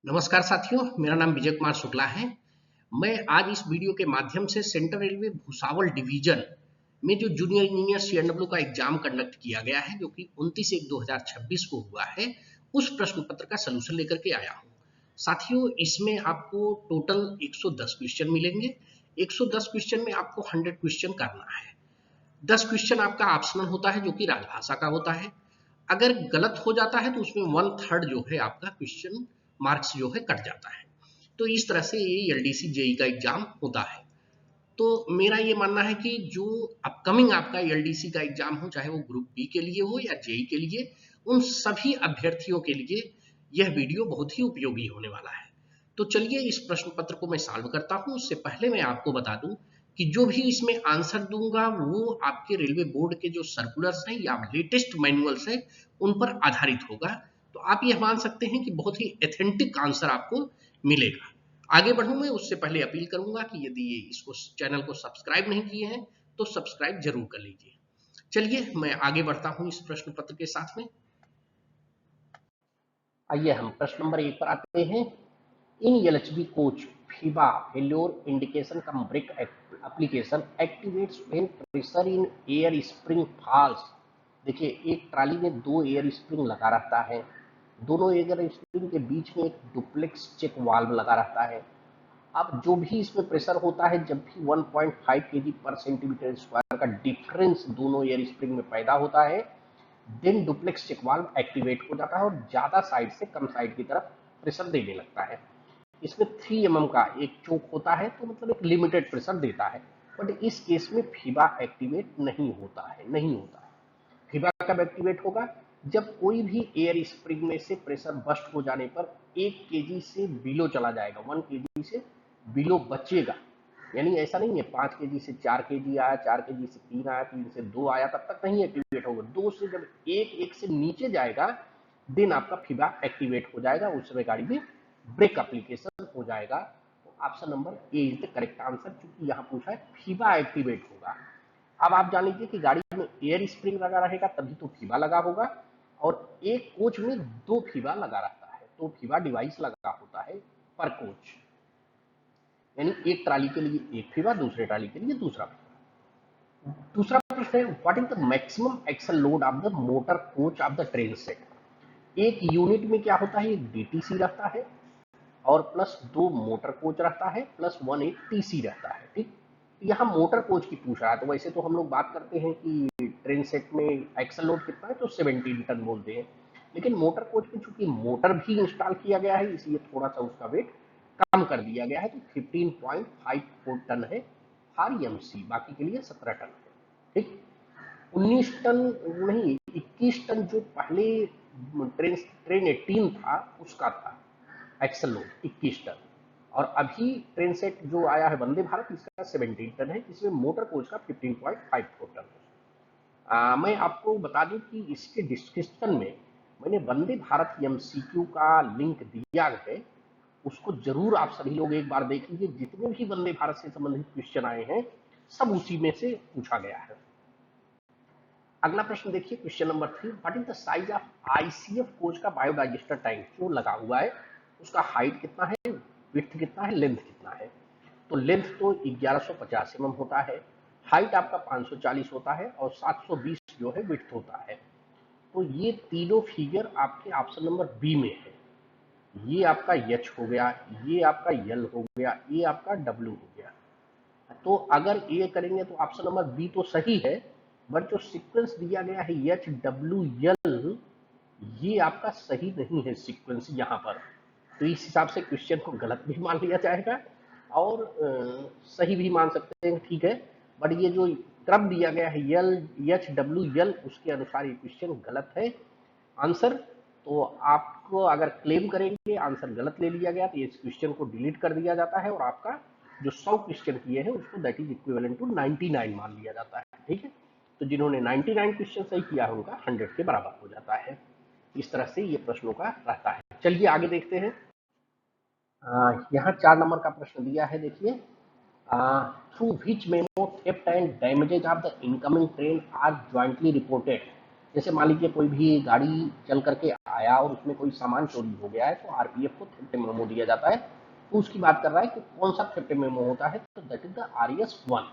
नमस्कार साथियों, मेरा नाम विजय कुमार शुक्ला है। मैं आज इस वीडियो के माध्यम से सेंट्रल रेलवे भुसावल डिवीजन में जो जूनियर इंजीनियर सीएनडब्ल्यू का एग्जाम कंडक्ट किया गया है, जो कि 29/1/2026 को हुआ है, उस प्रश्न पत्र का सलूशन लेकर के आया हूँ। साथियों, इसमें आपको टोटल 110 क्वेश्चन मिलेंगे। 110 क्वेश्चन में आपको 100 क्वेश्चन करना है। 10 क्वेश्चन आपका ऑप्शनल होता है, जो कि राजभाषा का होता है। अगर गलत हो जाता है तो उसमें 1/3 जो है आपका क्वेश्चन मार्क्स जो है कट जाता है। तो इस तरह से ये एलडीसी जेई का एग्जाम होता है। तो मेरा ये मानना है कि जो अपकमिंग आपका एलडीसी का एग्जाम हो, चाहे वो ग्रुप बी के लिए हो या जेई के लिए, उन सभी अभ्यर्थियों के लिए यह वीडियो बहुत ही उपयोगी होने वाला है। तो चलिए इस प्रश्न पत्र को मैं सॉल्व करता हूं। उससे पहले मैं आपको बता दूं कि जो भी इसमें आंसर दूंगा वो आपके रेलवे बोर्ड के जो सर्कुलर्स हैं या लेटेस्ट मैनुअल्स हैं उन पर आधारित होगा। तो आप यह मान सकते हैं कि बहुत ही एथेंटिक आंसर आपको मिलेगा। आगे बढ़ूं मैं उससे पहले अपील करूंगा कि यदि ये इसको चैनल को सब्सक्राइब नहीं किए हैं तो सब्सक्राइब जरूर कर लीजिए। चलिए मैं आगे बढ़ता हूं इस प्रश्न पत्र के साथ में। आइए हम प्रश्न नंबर 1 पर आते हैं। In LHB coach FIBA failure indication cum brake application activates when pressure in air spring falls. देखिए, एक ट्राली में दो एयर स्प्रिंग लगा रहता है। दोनों एयर स्प्रिंग के बीच में एक डुप्लेक्स चेक वाल्व लगा रहता है। अब जो भी इसमें प्रेशर होता है, जब भी 1.5 केजी पर सेंटीमीटर स्क्वायर का डिफरेंस दोनों एयर स्प्रिंग में पैदा होता है, then duplex check valve activate हो जाता है और ज्यादा साइड से कम साइड की तरफ प्रेशर देने लगता है। इसमें 3 mm का एक चोक होता है, तो मतलब एक लिमिटेड प्रेशर देता है। बट इस केस में फीबा एक्टिवेट नहीं होता है। फीबा कब एक्टिवेट होगा? जब कोई भी एयर स्प्रिंग में से प्रेशर बस्ट हो जाने पर 1 केजी से बिलो चला जाएगा, 1 केजी से बिलो बचेगा। यानी ऐसा नहीं है 5 केजी से 4 केजी आया, 4 केजी से 3 आया, 3 से 2 आया, तब तक नहीं एक्टिवेट होगा। 2 से जब एक से नीचे जाएगा, देन आपका फीबा एक्टिवेट हो जाएगा। उस समय गाड़ी में ब्रेक एप्लीकेशन हो जाएगा। तो option number A is the correct answer, क्योंकि यहाँ पूछा है फीबा एक्टिवेट होगा। अब आप जान लीजिए कि गाड़ी में एयर स्प्रिंग लगा रहेगा तभी तो फीबा लगा होगा, और एक कोच में 2 फीबा लगा रहता है, तो फीबा डिवाइस लगा होता है पर कोच। यानी एक ट्राली के लिए एक फीबा, दूसरे ट्राली के लिए दूसरा फीबा। दूसरा प्रश्न है, what is the maximum axle load of the motor coach of the train set. एक यूनिट में क्या होता है, एक डीटीसी रहता है और प्लस 2 मोटर कोच रहता है, प्लस 1 एक टीसी रहता है। ठीक, यहाँ मोटर कोच की पूछ रहा है। तो वैसे तो हम लोग बात करते हैं कि ट्रेन सेट में एक्सल लोड कितना है, तो 17 टन बोलते हैं। लेकिन मोटर कोच में चूंकि मोटर भी इंस्टॉल किया गया है, इसलिए थोड़ा सा उसका वेट कम कर दिया गया है, तो 15.54 टन है हर एमसी, बाकी के लिए 17 टन है। ठीक, 19 टन नहीं, 21 टन जो पहले ट्रेन ट्रेन 18 था उसका था एक्सल लोड 21 टन। और अभी ट्रेन सेट जो आया है वंदे भारत, इसका 17 टन है, जिसमें मोटर कोच का 15.54 टन है। मैं आपको बता दूं कि इसके डिस्क्रिप्शन में मैंने वंदे भारत एमसीक्यू का लिंक दिया है, उसको जरूर आप सभी लोग एक बार देख लीजिए। जितने भी वंदे भारत से संबंधित क्वेश्चन आए हैं सब उसी में से पूछा गया है। अगला प्रश्न देखिए, question number 3, what is the size of ICF coach का बायोडाइजेस्टर टैंक जो लगा हुआ है, उसका हाइट कितना है, विड्थ कितना है, लेंथ कितना है। तो लेंथ तो 1150 mm होता है, हाइट आपका 540 होता है और 720 जो है विड्थ होता है। तो ये तीनों फिगर आपके ऑप्शन नंबर बी में है। ये आपका एच हो गया, ये आपका एल हो गया, ये आपका डब्ल्यू हो गया। तो अगर ये करेंगे तो ऑप्शन नंबर बी तो सही है, बट जो सीक्वेंस दिया गया है एच डब्ल्यू एल, ये आपका सही नहीं है सीक्वेंस यहाँ पर। तो इस हिसाब से क्वेश्चन को गलत भी मान लिया जाएगा और सही भी मान सकते हैं, ठीक है। बट ये जो क्रम दिया गया है एल एच डब्ल्यू एल, उसके अनुसार ये क्वेश्चन गलत है आंसर। तो आपको अगर क्लेम करेंगे आंसर गलत ले लिया गया तो इस क्वेश्चन को डिलीट कर दिया जाता है और आपका जो 100 क्वेश्चन किए हैं उसको दैट इज इक्विवेलेंट टू 99 मान लिया जाता है। ठीक है, तो जिन्होंने 99 क्वेश्चन सही किया है उनका 100 के बराबर हो जाता है। इस तरह से ये प्रश्नों का रहता है। चलिए आगे देखते हैं। यहाँ 4 नंबर का प्रश्न दिया है, देखिए, through which memo theft and damages of the incoming train are jointly reported. जैसे मान लीजिए कोई भी गाड़ी चल करके आया और उसमें कोई सामान चोरी हो गया है तो आरपीएफ को थेफ्ट मेमो दिया जाता है। तो उसकी बात कर रहा है कि कौन सा थेफ्ट मेमो होता है, तो दैट इज द RES-1।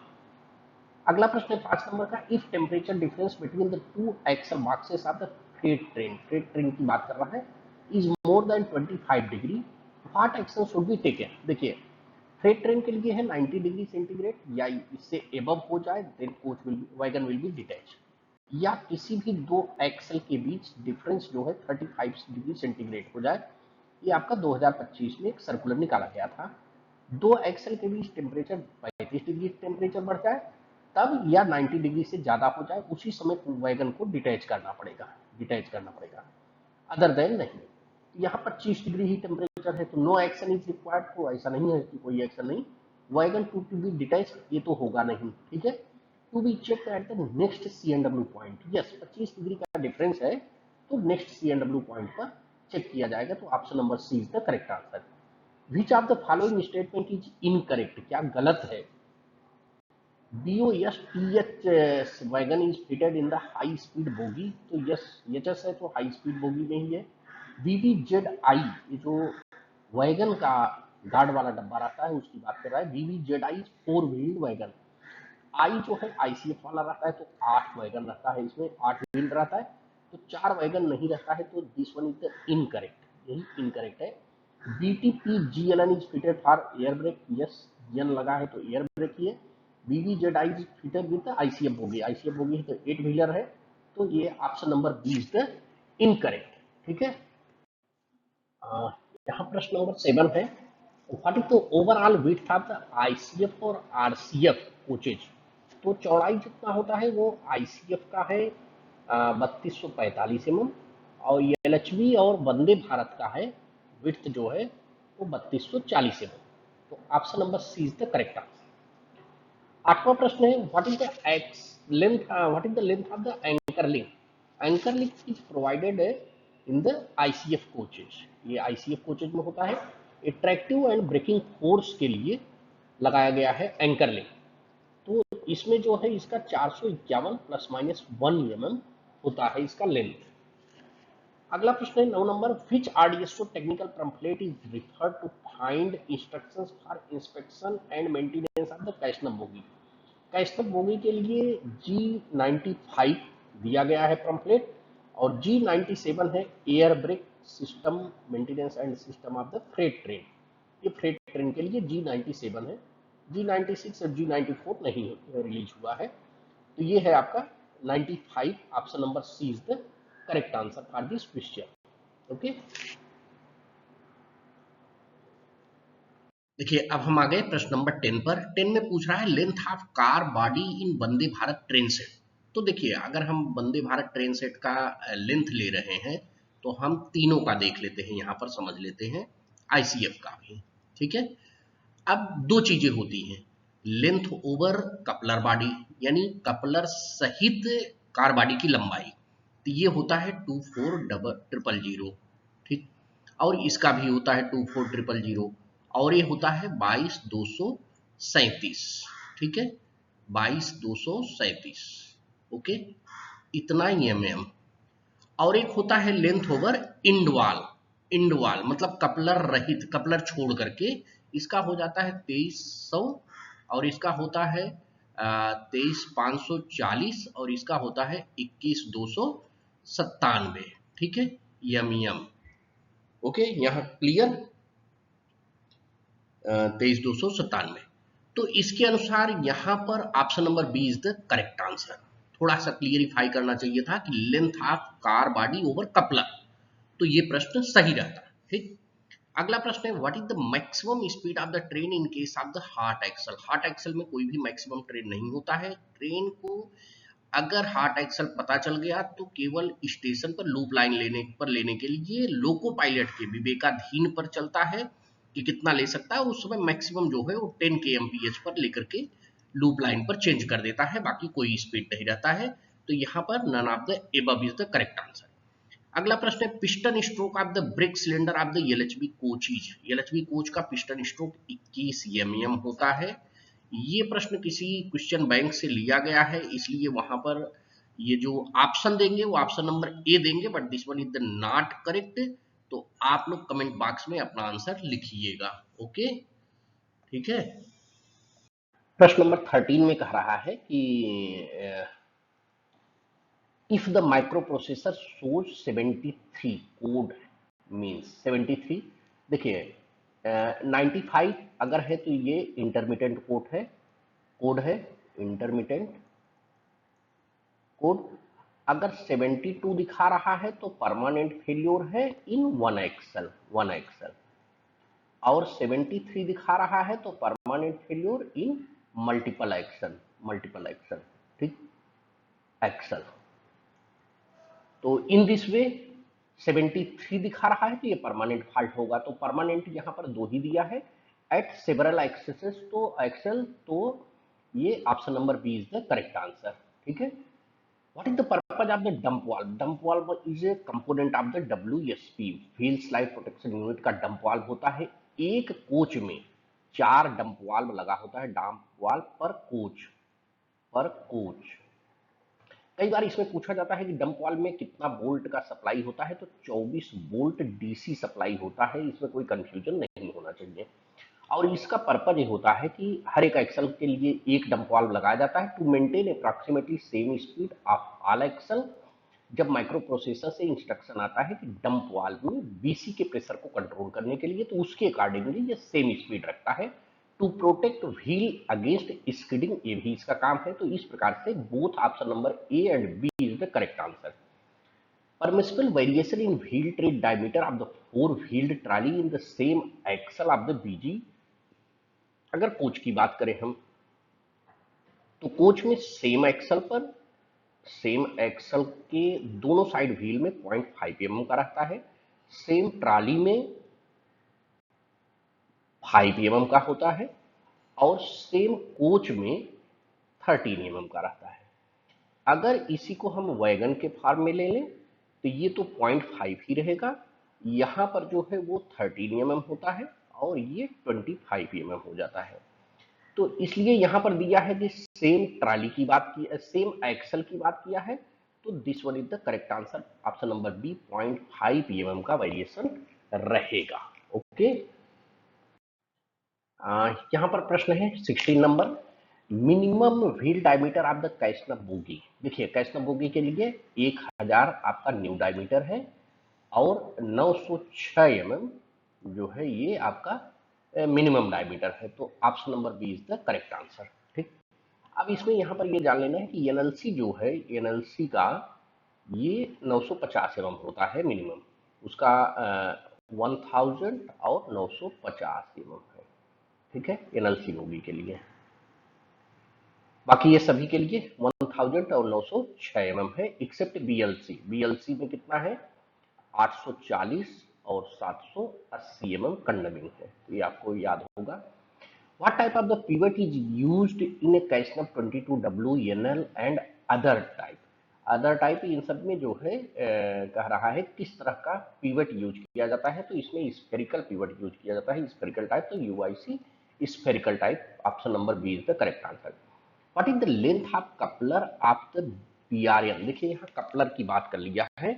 अगला प्रश्न है 5 नंबर का, if temperature difference between the two axle boxes of the freight train की बात कर रहा है, is more than 25 degree, what action should be taken. देखिए फ्रेट ट्रेन के लिए है 90 डिग्री सेंटीग्रेड या इससे एबव हो जाए then coach will wagon will be detach, या किसी भी दो एक्सल के बीच डिफरेंस जो है 35 डिग्री सेंटीग्रेड हो जाए। ये आपका 2025 में एक सर्कुलर निकाला गया था। दो एक्सल के बीच टेम्परेचर 35 डिग्री टेम्परेचर बढ़ जाए तब, या 90 डिग्री से ज्यादा हो जाए उसी समय वैगन को डिटैच करना पड़ेगा, अदर देन नहीं। यहाँ 25 डिग्री ही टेम्परेचर है तो नो एक्शन इज रिक्वायर्ड, तो ऐसा नहीं है कि कोई एक्शन नहीं, वैगन टू बी डिटैच ये तो होगा नहीं, ठीक है। To be check at the next CNW point, yes 25 degree का डिफरेंस है तो नेक्स्ट CNW पॉइंट पर चेक किया जाएगा, तो option number C is the correct answer. Which of the following statement is incorrect, क्या गलत है। BOSTH wagon is fitted in the high speed bogie, तो यस HS है तो हाई स्पीड बोगी में ही है। VVZI ये जो वैगन का गार्ड वाला डब्बा रहता है उसकी बात कर रहा है, VVZI 4 व्हील्ड वैगन। आई जो है ICF वाला रहता है तो 8 वैगन रहता है, इसमें 8 व्हील रहता है तो 4 वैगन नहीं रहता है, तो this one is the incorrect, यही इनकरेक्ट है। BTPGLN is fitted for air brake, yes जन लगा है तो एयर ब्रेक ही है। VVZI is fitted with ICF bogie, ICF bogie है तो 8 व्हीलर है, तो ये option number B is the incorrect, ठीक है। यहाँ प्रश्न नंबर 7 है, what is the overall width of the ICF और RCF कोचेज। तो चौड़ाई जितना होता है वो ICF का है 3245 mm, और LHB और वंदे भारत का है विड्थ जो है वो 3240 mm, तो option number C is the correct answer. 8वां प्रश्न है, what is the length of the anchor link. Anchor link is provided in the ICF coaches, ये ICF कोचेज में होता है। एट्रैक्टिव एंड ब्रेकिंग फोर्स के लिए लगाया गया है एंकर लिंक, तो इसमें जो है इसका 451 ±1 mm होता है इसका लेंथ। अगला प्रश्न है 9 नंबर, which RDSO technical pamphlet is referred to find instructions for inspection and maintenance of the Casnub bogie. Casnub bogie के लिए G95 दिया गया है पैम्फलेट, और G97 है air brake system maintenance and system of the freight train, ये freight train के लिए G97 है। G96 और G94 नहीं रिलीज हुआ है, तो ये है आपका 95, option number C is the correct answer for this question, okay. देखिए अब हम आ गए प्रश्न नंबर 10 पर। 10 में पूछ रहा है length of car body in Vande Bharat train set. तो देखिए अगर हम वंदे भारत ट्रेन सेट का लेंथ ले रहे हैं तो हम तीनों का देख लेते हैं, यहाँ पर समझ लेते हैं ICF का भी, ठीक है। अब दो चीजें होती हैं, लेंथ ओवर कपलर बॉडी, यानी कपलर सहित कार बॉडी की लंबाई, तो ये होता है 24000, ठीक। और इसका भी होता है 24000, और ये होता है 22237, ठीक है, 22237, ओके, इतना ही mm। और एक होता है लेंथ ओवर इंडवाल, इंडवाल मतलब कपलर रहित, कपलर छोड़ करके, इसका हो जाता है 2300, और इसका होता है 23540, और इसका होता है 21297, ठीक है, यम, ओके, यहाँ क्लियर 23297। तो इसके अनुसार यहाँ पर option number B is the correct answer. थोड़ा सा क्लियरिफाई करना चाहिए था कि length of car body over coupler, तो ये प्रश्न सही रहता, ठीक। अगला प्रश्न है, what is the maximum speed of the train in case of the hot axle. Hot axle में कोई भी मैक्सिमम ट्रेन नहीं होता है, ट्रेन को अगर हॉट एक्सल पता चल गया तो केवल स्टेशन पर लूप लाइन लेने के लिए लोको पायलट के विवेकाधीन पर चलता है कि कितना ले सकता है, उस समय मैक्सिमम जो है वो 10 kmph पर लेकर के लूप लाइन पर चेंज कर देता है, बाकी कोई स्पीड नहीं रहता है, तो यहाँ पर none of the above is the correct answer. अगला प्रश्न है, piston stroke of the brake cylinder of the LHB coaches. LHB coach का पिस्टन स्ट्रोक 21 mm होता है। ये प्रश्न किसी क्वेश्चन बैंक से लिया गया है, इसलिए वहां पर ये जो ऑप्शन देंगे वो ऑप्शन नंबर ए देंगे, but this one is the not correct. तो आप लोग कमेंट बॉक्स में अपना आंसर लिखिएगा। ओके, ठीक है। प्रश्न नंबर 13 में कह रहा है कि if the microprocessor shows 73 code means 73, देखिए 95 अगर है तो ये इंटरमीडिएट कोड है इंटरमीडिएट कोड। अगर 72 दिखा रहा है तो परमानेंट फेल्योर है इन वन एक्सल, और 73 दिखा रहा है तो permanent failure in multiple axle, ठीक, एक्सल। तो इन दिस वे 73 दिखा रहा है तो ये परमानेंट फॉल्ट होगा। तो परमानेंट यहाँ पर दो ही दिया है एट सेवरल एक्सेस तो एक्सेल, तो ये option number B is the correct answer, ठीक है। What is the purpose of the dump valve? Dump valve is a component of the WSP, wheel slide protection unit का dump valve होता है। एक coach में 4 dump valve लगा होता है, डंप वाल्व पर कोच। कई बार इसमें पूछा जाता है कि डंप वाल्व में कितना वोल्ट का सप्लाई होता है, तो 24 वोल्ट डीसी सप्लाई होता है। इसमें कोई कंफ्यूजन नहीं होना चाहिए। और इसका पर्पज ये होता है कि हर एक एक्सल के लिए एक डंप वाल्व लगाया जाता है to maintain approximately same speed of all axle. जब माइक्रो प्रोसेसर से इंस्ट्रक्शन आता है कि डंप वाल्व में बीसी के प्रेशर को कंट्रोल करने के लिए, तो उसके अकॉर्डिंगली ये सेम स्पीड रखता है to protect wheel against skidding, ये भी इसका काम है। तो इस प्रकार से both option number A and B is the correct answer. Permissible variation in wheel tread diameter of the four-wheeled trolley in the same axle of the BG। अगर कोच की बात करें हम, तो कोच में सेम एक्सल के दोनों side wheel में 0.5 mm का रहता है। सेम ट्राली में 5 mm का होता है, और सेम कोच में 13 mm का रहता है। अगर इसी को हम वैगन के फॉर्म में ले लें तो ये तो 0.5 ही रहेगा, यहाँ पर जो है वो 13 mm होता है, और ये 25 mm हो जाता है। तो इसलिए यहां पर दिया है कि सेम ट्राली की बात की, सेम एक्सल की बात किया है, तो this one is the correct answer, option number B 0.5 mm का वेरिएशन रहेगा। ओके, यहां पर प्रश्न है 16 नंबर, minimum wheel diameter of the Casnub bogie. देखिए कैस्नर बोगी के लिए 1000 आपका न्यू डायमीटर है, और 906 mm जो है ये आपका मिनिमम डायमीटर है। तो option number B is the correct answer, ठीक। अब इसमें यहाँ पर ये जान लेना है कि एनएलसी जो है, एनएलसी का ये 950 mm होता है मिनिमम, उसका 1000 और 950 mm है, ठीक है, एनएलसी मूवी के लिए। बाकी ये सभी के लिए 1000 और 906 mm है, एक्सेप्ट बीएलसी। बीएलसी में कितना है, 840 और 780 mm कंडमिंग है, तो ये आपको याद होगा। What type of the pivot is used in a Kaishnav 22W NL and other type? Other type in सब में जो है कह रहा है किस तरह का पिवट यूज किया जाता है, तो इसमें स्फेरिकल पिवट यूज किया जाता है, स्फेरिकल टाइप, तो UIC spherical type, option number B is the correct answer. What is the length of coupler of the BRM? देखिए यहाँ कपलर की बात कर लिया है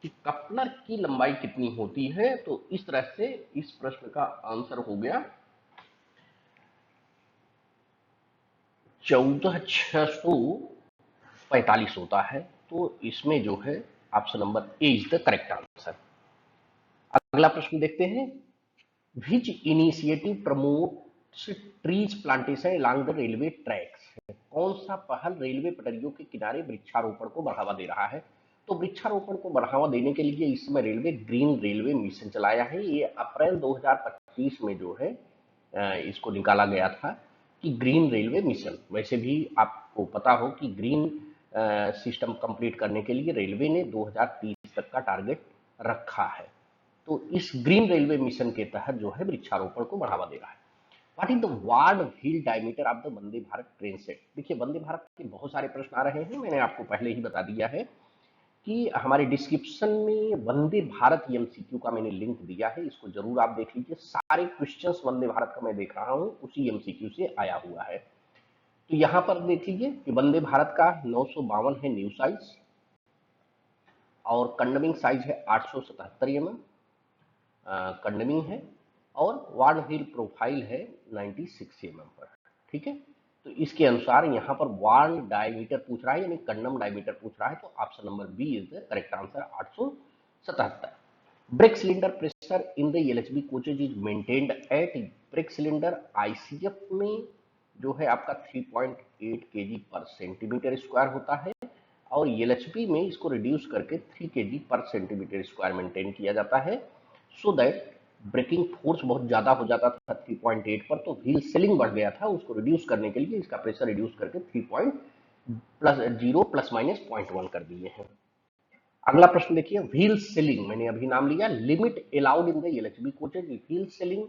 कि कपलर की लंबाई कितनी होती है, तो इस तरह से इस प्रश्न का आंसर हो गया 14,645 होता है। तो इसमें जो है option number A is the correct answer. अगला प्रश्न देखते हैं, which initiative promotes trees plantation along the railway tracks? कौन सा पहल रेलवे पटरियों के किनारे वृक्षारोपण को बढ़ावा दे रहा है? तो वृक्षारोपण को बढ़ावा देने के लिए इस समय रेलवे ग्रीन रेलवे मिशन चलाया है। ये अप्रैल 2025 में जो है इसको निकाला गया था कि ग्रीन रेलवे मिशन। वैसे भी आपको पता हो कि ग्रीन सिस्टम कंप्लीट करने के लिए रेलवे ने 2030 तक का टारगेट रखा है। तो इस ग्रीन रेलवे मिशन के तहत जो है वृक्षारोपण को बढ़ावा दे रहा है। What is the ward wheel diameter of the Vande Bharat train set? देखिए वंदे भारत के बहुत सारे प्रश्न आ रहे हैं, मैंने आपको पहले ही बता दिया है कि हमारे डिस्क्रिप्शन में वंदे भारत एमसीक्यू का मैंने लिंक दिया है, इसको जरूर आप देख लीजिए। सारे क्वेश्चंस वंदे भारत का मैं देख रहा हूं उसी एमसीक्यू से आया हुआ है। तो यहां पर देख लीजिए कि वंदे भारत का 952 है न्यू साइज, और कंडमिंग साइज है 877 mm कंडमिंग है, और वार्ड व्हील प्रोफाइल है 96 mm पर। ठीक है, तो इसके अनुसार यहाँ पर वार्ड डायमीटर पूछ रहा है, यानी कंडम डायमीटर पूछ रहा है, तो option number B is the correct answer 877। Brake cylinder pressure in the LHB coaches is maintained at, brake cylinder ICF में जो है आपका 3.8 kg पर सेंटीमीटर स्क्वायर होता है, और एलएचबी में इसको रिड्यूस करके 3 kg per centimetre square maintain किया जाता है, सो दैट ब्रेकिंग फोर्स बहुत ज्यादा हो जाता था 3.8 पर, तो व्हील सेलिंग बढ़ गया था, उसको रिड्यूस करने के लिए इसका प्रेशर रिड्यूस करके 3.0 प्लस माइनस 0.1 कर दिए हैं। अगला प्रश्न देखिए, व्हील सेलिंग मैंने अभी नाम लिया, limit allowed in the LHB coaches. Wheel selling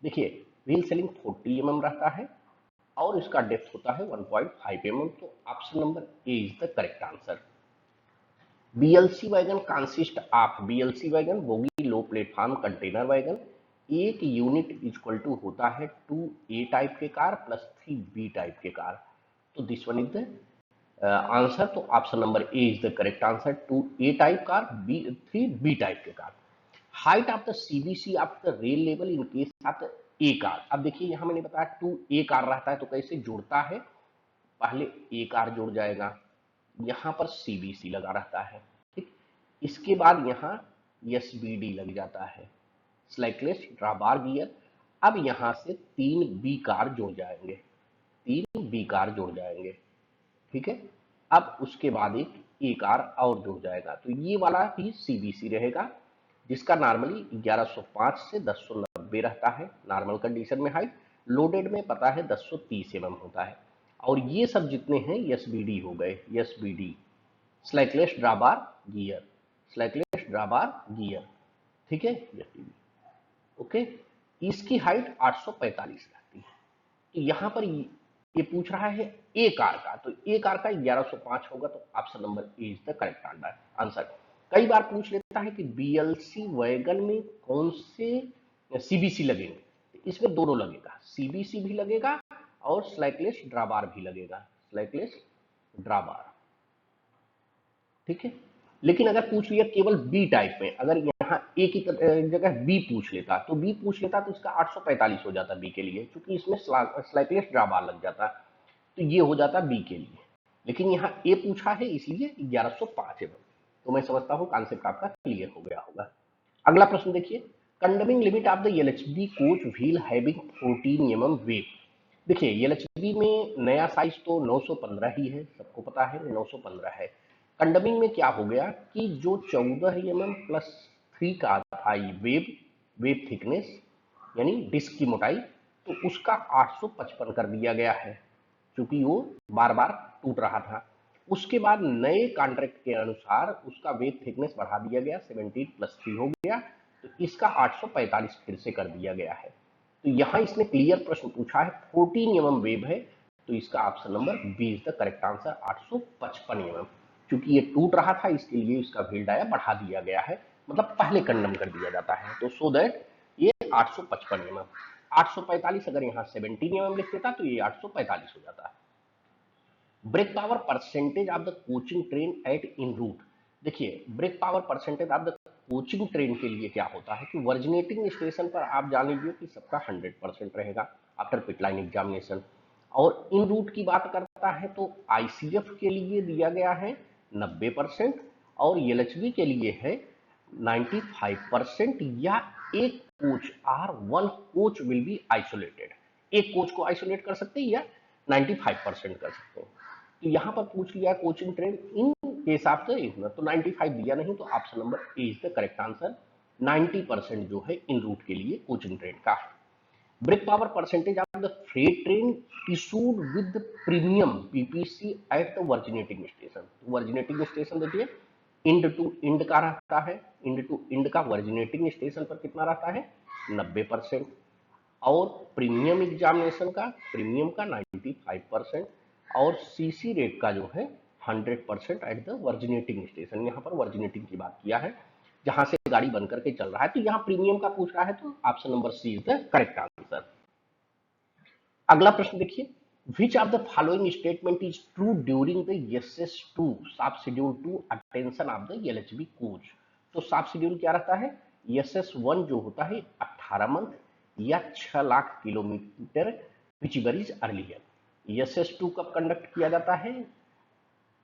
देखिए, व्हील सेलिंग 40 mm रहता है, और इसका डेप्थ होता है 1.5 mm, तो option number A is the correct answer. BLC wagon consist of, BLC wagon bogie low platform container wagon, एक unit equal to होता है 2A टाइप के कार प्लस 3B टाइप के कार, तो this one is the answer, तो option number A is the correct answer, 2A type car, 3B type के car. Height of the CBC of the rail level in case of A car. अब देखिए यहां मैंने बताया 2A car रहता है, तो कैसे जुड़ता है, पहले ए कार जुड़ जाएगा, यहां पर सीबीसी लगा रहता है, ठीक, इसके बाद यहां एसबीडी लग जाता है, स्लाइकलेस ड्राबार गियर। अब यहां से 3B कार जुड़ जाएंगे, 3B कार जुड़ जाएंगे, ठीक है, अब उसके बाद एक ए कार और जुड़ जाएगा, तो ये वाला ही सीबीसी रहेगा, जिसका नॉर्मली 1105 से 1090 रहता है नॉर्मल कंडीशन में हाइट, लोडेड में पता है 1030 mm होता है, और ये सब जितने हैं एसबीडी हो गए, एसबीडी स्लाइकलेस ड्राबार गियर, स्लाइकलेस ड्राबार गियर, ठीक है, ओके, इसकी हाइट 845 रहती है। तो यहां पर ये पूछ रहा है ए कार का, तो ए कार का 1105 होगा, तो option number A is the correct answer. कई बार पूछ लेता है कि बीएलसी वैगन में कौन से सीबीसी लगेंगे, तो इसमें दोनों लगेगा, सीबीसी भी लगेगा और स्लाइकलेस ड्राबार भी लगेगा, स्लाइकलेस ड्राबार, ठीक है। लेकिन अगर पूछ लिया केवल बी टाइप में, अगर यहाँ ए की जगह बी पूछ लेता, तो बी पूछ लेता तो इसका 845 हो जाता बी के लिए, क्योंकि इसमें स्लाइकलेस ड्राबार लग जाता, तो ये हो जाता बी के लिए, लेकिन यहाँ ए पूछा है इसलिए 1105 mm, तो मैं समझता हूँ कॉन्सेप्ट आपका क्लियर हो गया होगा। अगला प्रश्न देखिए, कंडमिंग limit of the LHB coach wheel having 14 mm wave. देखिए एलएचबी में नया साइज तो 915 ही है, सबको पता है 915 है, कंडमिंग में क्या हो गया कि जो 14 mm प्लस 3 का था वेव थिकनेस यानी डिस्क की मोटाई, तो उसका 855 कर दिया गया है, क्योंकि वो बार बार टूट रहा था। उसके बाद नए कॉन्ट्रैक्ट के अनुसार उसका वेव थिकनेस बढ़ा दिया गया, 17 प्लस 3 हो गया, तो इसका 845 फिर से कर दिया गया है। तो यहाँ इसने क्लियर प्रश्न पूछा है, 14 mm वेव है, तो इसका option number B is the correct answer, 855 mm। क्योंकि ये टूट रहा था इसके लिए इसका व्हील डाया बढ़ा दिया गया है, मतलब पहले कंडम कर दिया जाता है, तो सो दैट ये 855 mm, 845 अगर यहाँ 17 mm लिख देता तो ये 845 हो जाता है। Brake power percentage of the coaching train at en route. देखिए brake power percentage of the coaching train के लिए क्या होता है कि वर्जिनेटिंग स्टेशन पर आप जान लीजिए कि सबका 100% रहेगा आफ्टर पिट लाइन एग्जामिनेशन, और इन रूट की बात करता है तो आईसीएफ के लिए दिया गया है 90%, और एलएचबी के लिए है 95%, या एक coach are one coach will be isolated, एक कोच को आइसोलेट कर सकते हैं या 95% कर सकते हैं। तो यहां पर पूछ लिया कोचिंग ट्रेन इन के हिसाब से इतना, तो 95 दिया नहीं, तो option number A is the correct answer, 90% जो है इन रूट के लिए कोचिंग ट्रेन का। Brake power percentage of the freight train issued with premium PPC at the originating station. Originating station देखिए इंड टू इंड का रहता है, end to end का वर्जिनेटिंग स्टेशन पर कितना रहता है 90%, और प्रीमियम एग्जामिनेशन का प्रीमियम का 95%, और सीसी रेट का जो है 100% एट द वर्जिनेटिंग स्टेशन। यहाँ पर वर्जिनेटिंग की बात किया है, जहां से गाड़ी बन करके चल रहा है, तो यहाँ प्रीमियम का पूछ रहा है, तो option number C is the correct answer. अगला प्रश्न देखिए, Which of the following statement is true during the SS2 sub schedule to attention of the LHB coach? तो सब शेड्यूल क्या रहता है? SS1 जो होता है 18 मंथ या 6 lakh kilometre which is earlier. SS2 कब कंडक्ट किया जाता है?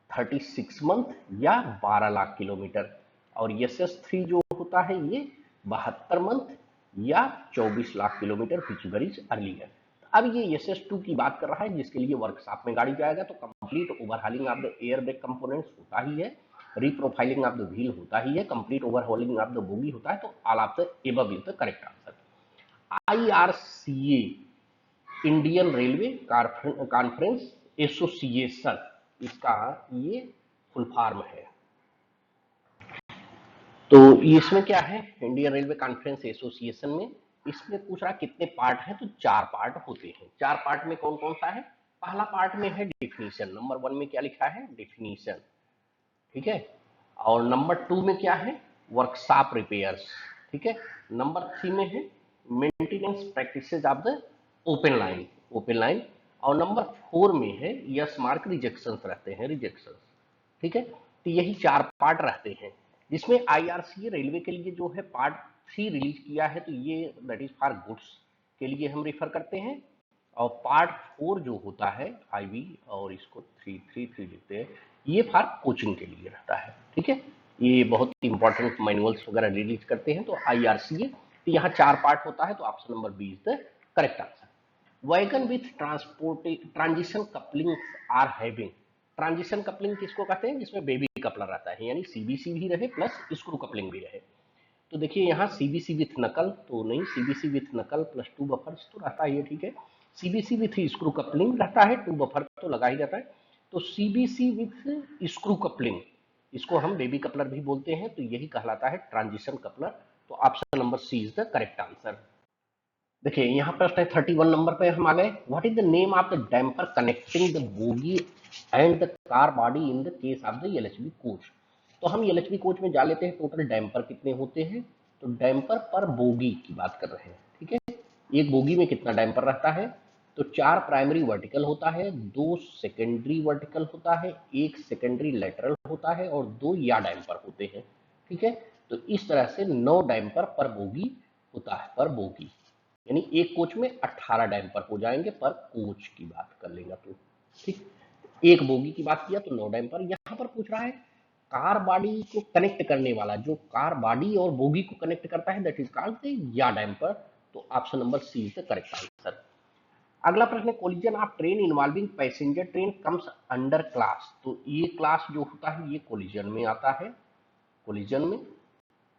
36 मंथ या 12 लाख किलोमीटर। और SS3 जो होता है ये 72 मंथ या 24 lakh kilometre which is earlier. अब ये SS2 की बात कर रहा है जिसके लिए वर्कशॉप में गाड़ी जाएगा, तो complete overhauling of the air brake components होता ही है, रीप्रोफाइलिंग ऑफ द व्हील होता ही है, complete overhauling of the bogie होता है। तो all of the above is the correct answer. IRCA Indian railway conference association, इसका ये फुल फॉर्म है। तो इसमें क्या है? इंडियन रेलवे कॉन्फ्रेंस एसोसिएशन में इसमें पूछ रहा कितने पार्ट हैं? तो 4 पार्ट होते हैं। 4 पार्ट में कौन कौन सा है? पहला पार्ट में है डेफिनेशन, नंबर 1 में क्या लिखा है? डेफिनेशन, ठीक है। और नंबर 2 में क्या है? वर्कशॉप रिपेयर्स, ठीक है। नंबर 3 में है maintenance practices of the open line. और नंबर 4 में है यस मार्क रिजेक्शंस रहते हैं, रिजेक्शंस, ठीक है। तो यही 4 पार्ट रहते हैं, जिसमें IRCA रेलवे के लिए जो है पार्ट 3 रिलीज किया है, तो ये दैट इज फॉर गुड्स के लिए हम रेफर करते हैं। और पार्ट 4 जो होता है IV, और इसको 333 लिखते हैं, ये फॉर कोचिंग के लिए रहता है, ठीक है। ये बहुत इंपॉर्टेंट मैनुअल्स वगैरह रिलीज करते हैं। तो IRCA, तो यहाँ 4 पार्ट होता है, तो option number B is the correct answer. Wagon with transition coupling are having, transition coupling किसको कहते हैं? जिसमें बेबी कपलर रहता है, यानी CBC भी रहे प्लस स्क्रू कपलिंग भी रहे। तो देखिए यहाँ CBC विथ नकल तो नहीं, CBC विथ नकल प्लस 2 बफर्स तो रहता है, ठीक है। CBC विथ स्क्रू कपलिंग रहता है, 2 बफर तो लगा ही रहता है। तो CBC विथ स्क्रू कपलिंग, इसको हम बेबी कपलर भी बोलते हैं, तो यही कहलाता है ट्रांजिशन कपलर। तो option number C is the correct answer. देखिए यहाँ प्रश्न है 31 नंबर पे हम आ गए। What is the name of the damper connecting the bogie and the car body in the case of the LHB coach? तो हम LHB कोच में जा लेते हैं टोटल डैम्पर कितने होते हैं। तो डैम्पर पर बोगी की बात कर रहे हैं, ठीक है। एक बोगी में कितना डैम्पर रहता है? तो 4 प्राइमरी वर्टिकल होता है, 2 सेकेंडरी वर्टिकल होता है, 1 सेकेंडरी लेटरल होता है और 2 या डैम्पर होते हैं, ठीक है। तो इस तरह से 9 डैम्पर पर बोगी होता है, पर बोगी, यानी एक कोच में 18 डैम्पर हो जाएंगे पर कोच की बात कर लेगा तो, ठीक। एक बोगी की बात किया तो 9 डैम्पर। यहाँ पर पूछ रहा है कार बॉडी को कनेक्ट करने वाला, जो कार बॉडी और बोगी को कनेक्ट करता है, दैट इज कॉल्ड या डैम्पर। तो option number C is the correct answer. अगला प्रश्न है collision of train involving passenger train comes under class. तो ये क्लास जो होता है ये कोलिजन में आता है, कोलिजन में।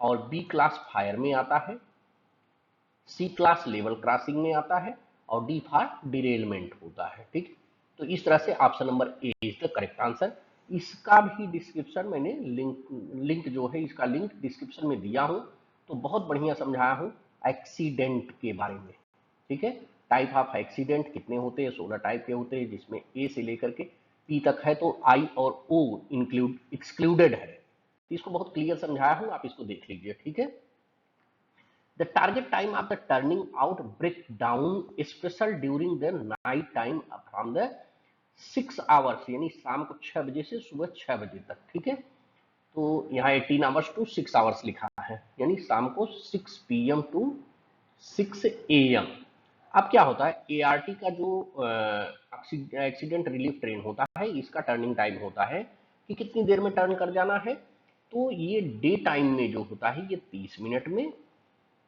और बी क्लास फायर में आता है, सी क्लास लेवल क्रॉसिंग में आता है, और डी फॉर डिरेलमेंट होता है, ठीक। तो इस तरह से option number A is the correct answer. इसका भी डिस्क्रिप्शन मैंने लिंक जो है इसका लिंक डिस्क्रिप्शन में दिया हूं, तो बहुत बढ़िया समझाया हूं एक्सीडेंट के बारे में, ठीक है। टाइप ऑफ एक्सीडेंट कितने होते हैं? 16 टाइप के होते हैं, जिसमें ए से लेकर के पी तक है, तो आई और ओ एक्सक्लूडेड है। इसको बहुत क्लियर समझाया हूं, आप इसको देख लीजिए, ठीक है। The target time of the turning out breakdown special during the night time from the 6 hours, यानी शाम को 6 बजे से सुबह 6 बजे तक, ठीक है। तो यहाँ 18 आवर्स टू 6 आवर्स लिखा है, यानी शाम को 6 PM टू 6 AM। अब क्या होता है, ART का जो एक्सीडेंट रिलीफ ट्रेन होता है, इसका टर्निंग टाइम होता है कि कितनी देर में टर्न कर जाना है। तो ये डे टाइम में जो होता है ये 30 मिनट में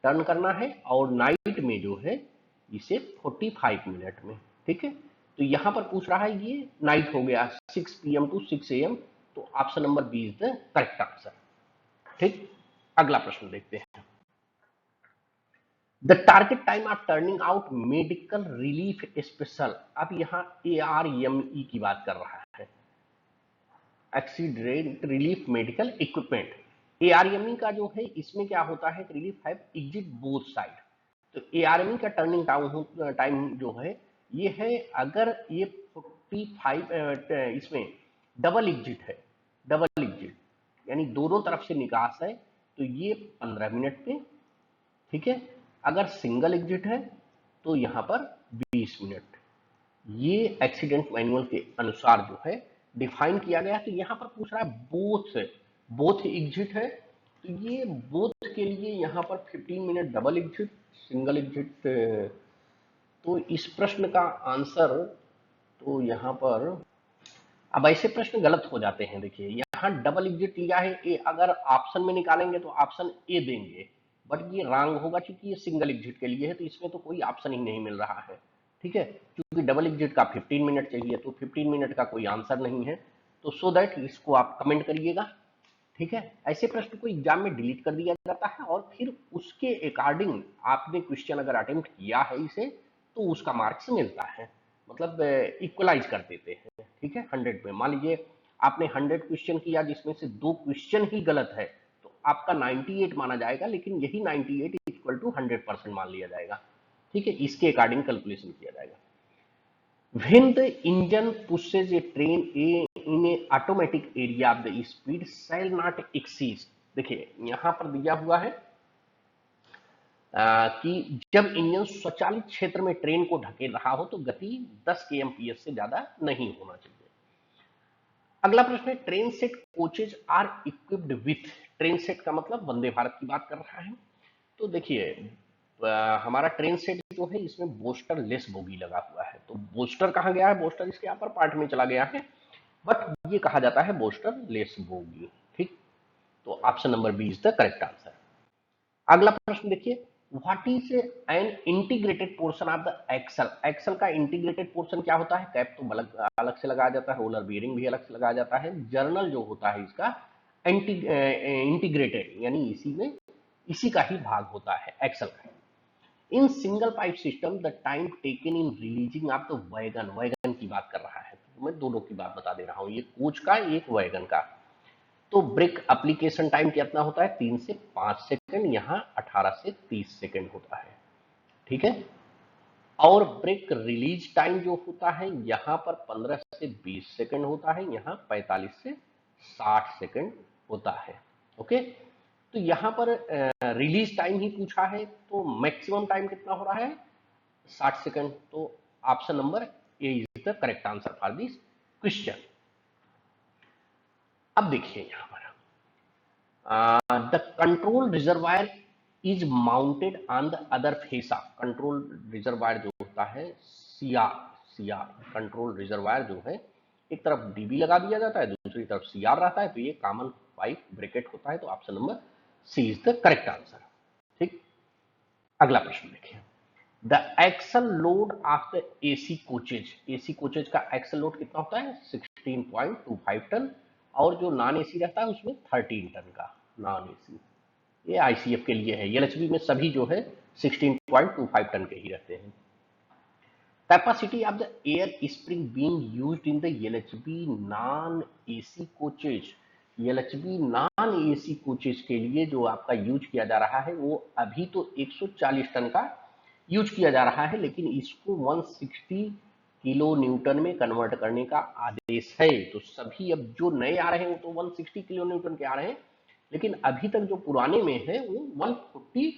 टर्न करना है, और नाइट में जो है इसे 45 मिनट में, ठीक है। तो यहां पर पूछ रहा है ये नाइट हो गया 6 PM टू 6 AM, तो option number B is the correct answer, ठीक। अगला प्रश्न देखते हैं। The target time of turning out medical relief special, अब यहाँ ARME की बात कर रहा है, accident relief medical equipment. ARME का जो है इसमें क्या होता है, relief have exit both side. तो ARME का टर्निंग टाइम जो है ये है, अगर ये 45 इसमें डबल एग्जिट है, डबल एग्जिट यानी दोनों तरफ से निकास है, तो ये 15 मिनट पे, ठीक है। अगर सिंगल एग्जिट है तो यहाँ पर 20 मिनट, ये एक्सीडेंट मैनुअल के अनुसार जो है डिफाइन किया गया। तो यहाँ पर पूछ रहा है बोथ, बोथ एग्जिट है, तो ये बोथ के लिए यहाँ पर 15 minute double exit, single exit. तो इस प्रश्न का आंसर, तो यहाँ पर अब ऐसे प्रश्न गलत हो जाते हैं। देखिए यहाँ डबल एग्जिट लिया है, ए अगर ऑप्शन में निकालेंगे तो ऑप्शन ए देंगे, बट ये रॉन्ग होगा क्योंकि ये सिंगल एग्जिट के लिए है, तो इसमें तो कोई ऑप्शन ही नहीं मिल रहा है। ठीक है, क्योंकि डबल एग्जिट का 15 मिनट चाहिए, तो 15 मिनट का कोई आंसर नहीं है। तो सो दैट इसको आप कमेंट करिएगा। ठीक है, ऐसे प्रश्न को एग्जाम में डिलीट कर दिया जाता है और फिर उसके अकॉर्डिंग आपने क्वेश्चन अगर अटेम्प्ट किया है इसे, तो उसका मार्क्स मिलता है, मतलब इक्वलाइज कर देते हैं। ठीक है, 100 में मान लीजिए आपने 100 क्वेश्चन किया जिसमें से 2 क्वेश्चन ही गलत है, तो आपका 98 माना जाएगा, लेकिन यही 98 इक्वल टू 100% मान लिया जाएगा। ठीक है, इसके अकॉर्डिंग कैलकुलेशन किया जाएगा। When the engine pushes a train in a automatic area, the speed shall not exceed। देखिए यहां पर दिया हुआ है कि जब इंजन स्वचालित क्षेत्र में ट्रेन को ढकेल रहा हो तो गति 10 kmph से ज्यादा नहीं होना चाहिए। अगला प्रश्न है train set coaches are equipped with. Train set का मतलब वंदे भारत की बात कर रहा है। तो देखिए हमारा ट्रेन सेट जो है इसमें बोस्टर लेस बोगी लगा हुआ है। तो बोस्टर कहाँ गया है, बोस्टर इसके अपर पार्ट में चला गया है, बट ये कहा जाता है बोस्टर लेस बोगी। ठीक, तो option number B is the correct answer. अगला प्रश्न देखिए, what is an integrated portion of the axle. Axle का इंटीग्रेटेड पोर्शन क्या होता है, कैप तो अलग अलग से लगाया जाता है, रोलर बियरिंग भी अलग से लगाया जाता है, जर्नल जो होता है इसका इंटीग्रेटेड यानी इसी में इसी का ही भाग होता है एक्सल का। In single pipe system the time taken in releasing of the wagon, wagon की बात कर रहा है, तो मैं दोनों की बात बता दे रहा हूँ, ये कोच का एक वैगन का। तो ब्रेक एप्लीकेशन टाइम कितना होता है, 3 से 5 सेकंड, यहाँ 18 से 30 सेकंड होता है। ठीक है, और ब्रेक रिलीज टाइम जो होता है यहाँ पर 15 से 20 सेकंड होता है, यहाँ 45 से 60 सेकंड होता है। ओके, तो यहाँ पर रिलीज टाइम ही पूछा है, तो मैक्सिमम टाइम कितना हो रहा है, 60 सेकंड। तो option number A is the correct answer for this question. अब देखिए यहाँ पर the control reservoir is mounted on the other face of. Control reservoir जो होता है सीआर, सीआर कंट्रोल रिजर्वायर जो है, एक तरफ डीबी लगा दिया जाता है, दूसरी तरफ सीआर रहता है, तो ये कॉमन पाइप ब्रैकेट होता है। तो option number C is the correct answer. ठीक, अगला प्रश्न देखिए, the axle load of the AC coaches. AC coaches का एक्सल लोड कितना होता है, 16.25 टन, और जो नॉन एसी रहता है उसमें 13 टन का नॉन एसी। ये आईसीएफ के लिए है, एलएचबी में सभी जो है 16.25 टन के ही रहते हैं। Capacity of the air spring being used in the LHB non AC coaches. LHB non AC coaches के लिए जो आपका यूज किया जा रहा है वो अभी तो 140 टन का यूज किया जा रहा है, लेकिन इसको 160 किलो न्यूटन में कन्वर्ट करने का आदेश है। तो सभी अब जो नए आ रहे हैं वो तो 160 किलो न्यूटन के आ रहे हैं, लेकिन अभी तक जो पुराने में है वो 140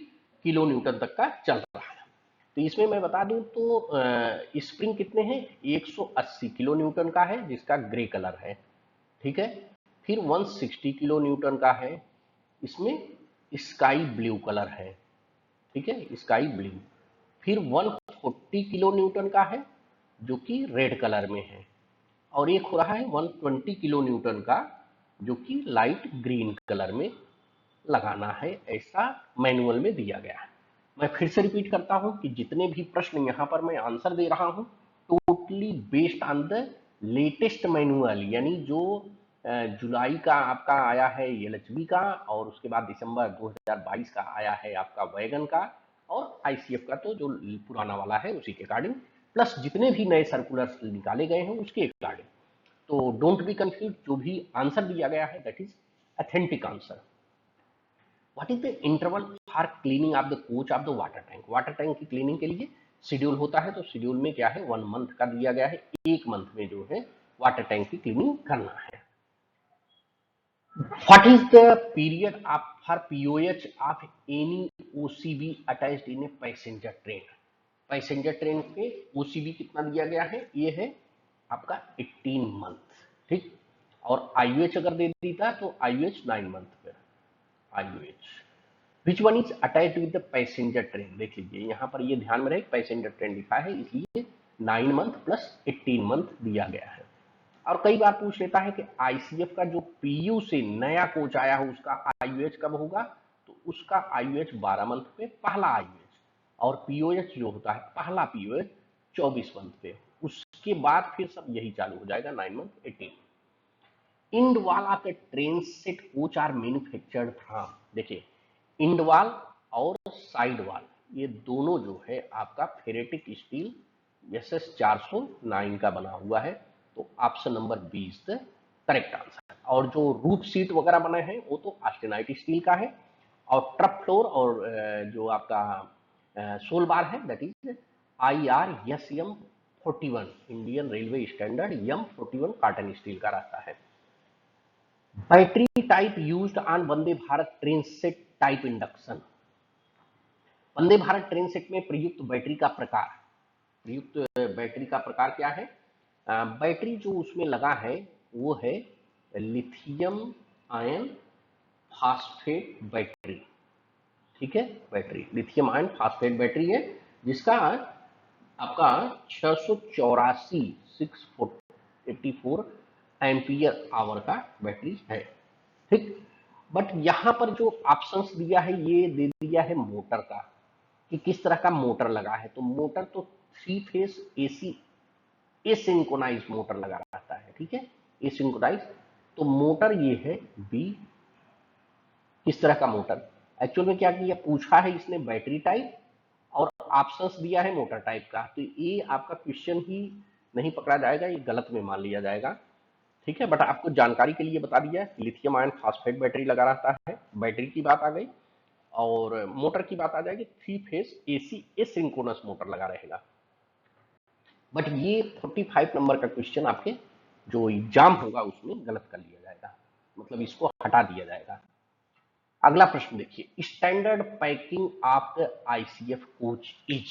किलो न्यूटन तक का चल रहा है। तो इसमें मैं बता दूं तो स्प्रिंग कितने हैं, 180 किलो न्यूटन का है जिसका ग्रे कलर है। ठीक है, फिर 160 किलो न्यूटन का है, इसमें स्काई ब्लू कलर है। ठीक है, स्काई ब्लू। फिर 140 किलो न्यूटन का है जो कि रेड कलर में है, और एक हो रहा है 120 किलो न्यूटन का जो कि लाइट ग्रीन कलर में लगाना है, ऐसा मैनुअल में दिया गया है। मैं फिर से रिपीट करता हूं कि जितने भी प्रश्न यहां पर मैं आंसर दे रहा हूं totally based on the latest manual, यानी जो जुलाई का आपका आया है एलएचबी का, और उसके बाद दिसंबर 2022 का आया है आपका वैगन का, और आईसीएफ का तो जो पुराना वाला है उसी के अकॉर्डिंग, प्लस जितने भी नए सर्कुलर्स निकाले गए हैं उसके अकॉर्डिंग। तो डोंट बी कंफ्यूज, जो भी आंसर दिया गया है that is authentic answer. What is the interval for cleaning of the coach of the water tank. Water tank की क्लीनिंग के लिए शेड्यूल होता है, तो शेड्यूल में क्या है 1 मंथ का दिया गया है, 1 मंथ में जो है वाटर टैंक की क्लीनिंग करना है। What is the period of for pOH of any OCB attached in a passenger train. Passenger train पे ओसीबी कितना दिया गया है, ये है आपका 18 मंथ, ठीक। और आईयूएच अगर दे देता तो आईयूएच 9 मंथ पे, IUH which one is attached with the passenger train. देख लीजिए यहाँ पर ये ध्यान में रहे पैसेंजर ट्रेन लिखा है, इसलिए 9 मंथ प्लस 18 मंथ दिया गया है। और कई बार पूछ लेता है कि आईसीएफ का जो पीयू से नया कोच आया हो उसका आईयूएच कब होगा, तो उसका आईयूएच 12 मंथ पे पहला आईयूएच, और पीओएच जो होता है पहला पीओएच 24 मंथ पे, उसके बाद फिर सब यही चालू हो जाएगा 9 month 18। Endwall of the train set coach are manufactured from, देखिए इंडवाल और साइड वाल ये दोनों जो है आपका फेरेटिक स्टील SS 409 का बना हुआ है, तो option number B is the correct answer. और जो रूफ सीट वगैरह बने हैं वो तो ऑस्टेनाइट स्टील का है, और ट्रप फ्लोर और जो आपका सोल बार है that is IRSM41 Indian railway standard M41 cotton steel का रहता है। Battery type used on Vande Bharat train set type induction, Vande Bharat train set में प्रयुक्त बैटरी का प्रकार, प्रयुक्त बैटरी का प्रकार क्या है, बैटरी जो उसमें लगा है वो है लिथियम आयन फास्फेट बैटरी, ठीक है, battery lithium ion phosphate battery है, जिसका आपका 684 एम्पियर आवर का बैटरी है, ठीक। बट यहां पर जो ऑप्शंस दिया है ये दे दिया है मोटर का, कि किस तरह का मोटर लगा है, तो मोटर तो 3 फेज एसी एसिंक्रोनाइज मोटर लगा रहता है, ठीक है, एसिंक्रोनाइज। तो मोटर ये है बी, किस तरह का मोटर, एक्चुअल में क्या किया पूछा है इसने बैटरी टाइप और ऑप्शंस दिया है मोटर टाइप का, तो ये आपका क्वेश्चन ही नहीं पकड़ा जाएगा, ये गलत में मान लिया जाएगा, ठीक है। बट आपको जानकारी के लिए बता दिया लिथियम आयन फास्फेट बैटरी लगा रहता है, बैटरी की बात आ गई, और मोटर की बात आ जाएगी 3 फेज एसी एसिंक्रोनस मोटर लगा रहेगा। बट ये 45 नंबर का क्वेश्चन आपके जो एग्जाम होगा उसमें गलत कर लिया जाएगा, मतलब इसको हटा दिया जाएगा। अगला प्रश्न देखिए, standard packing of the ICF coach is,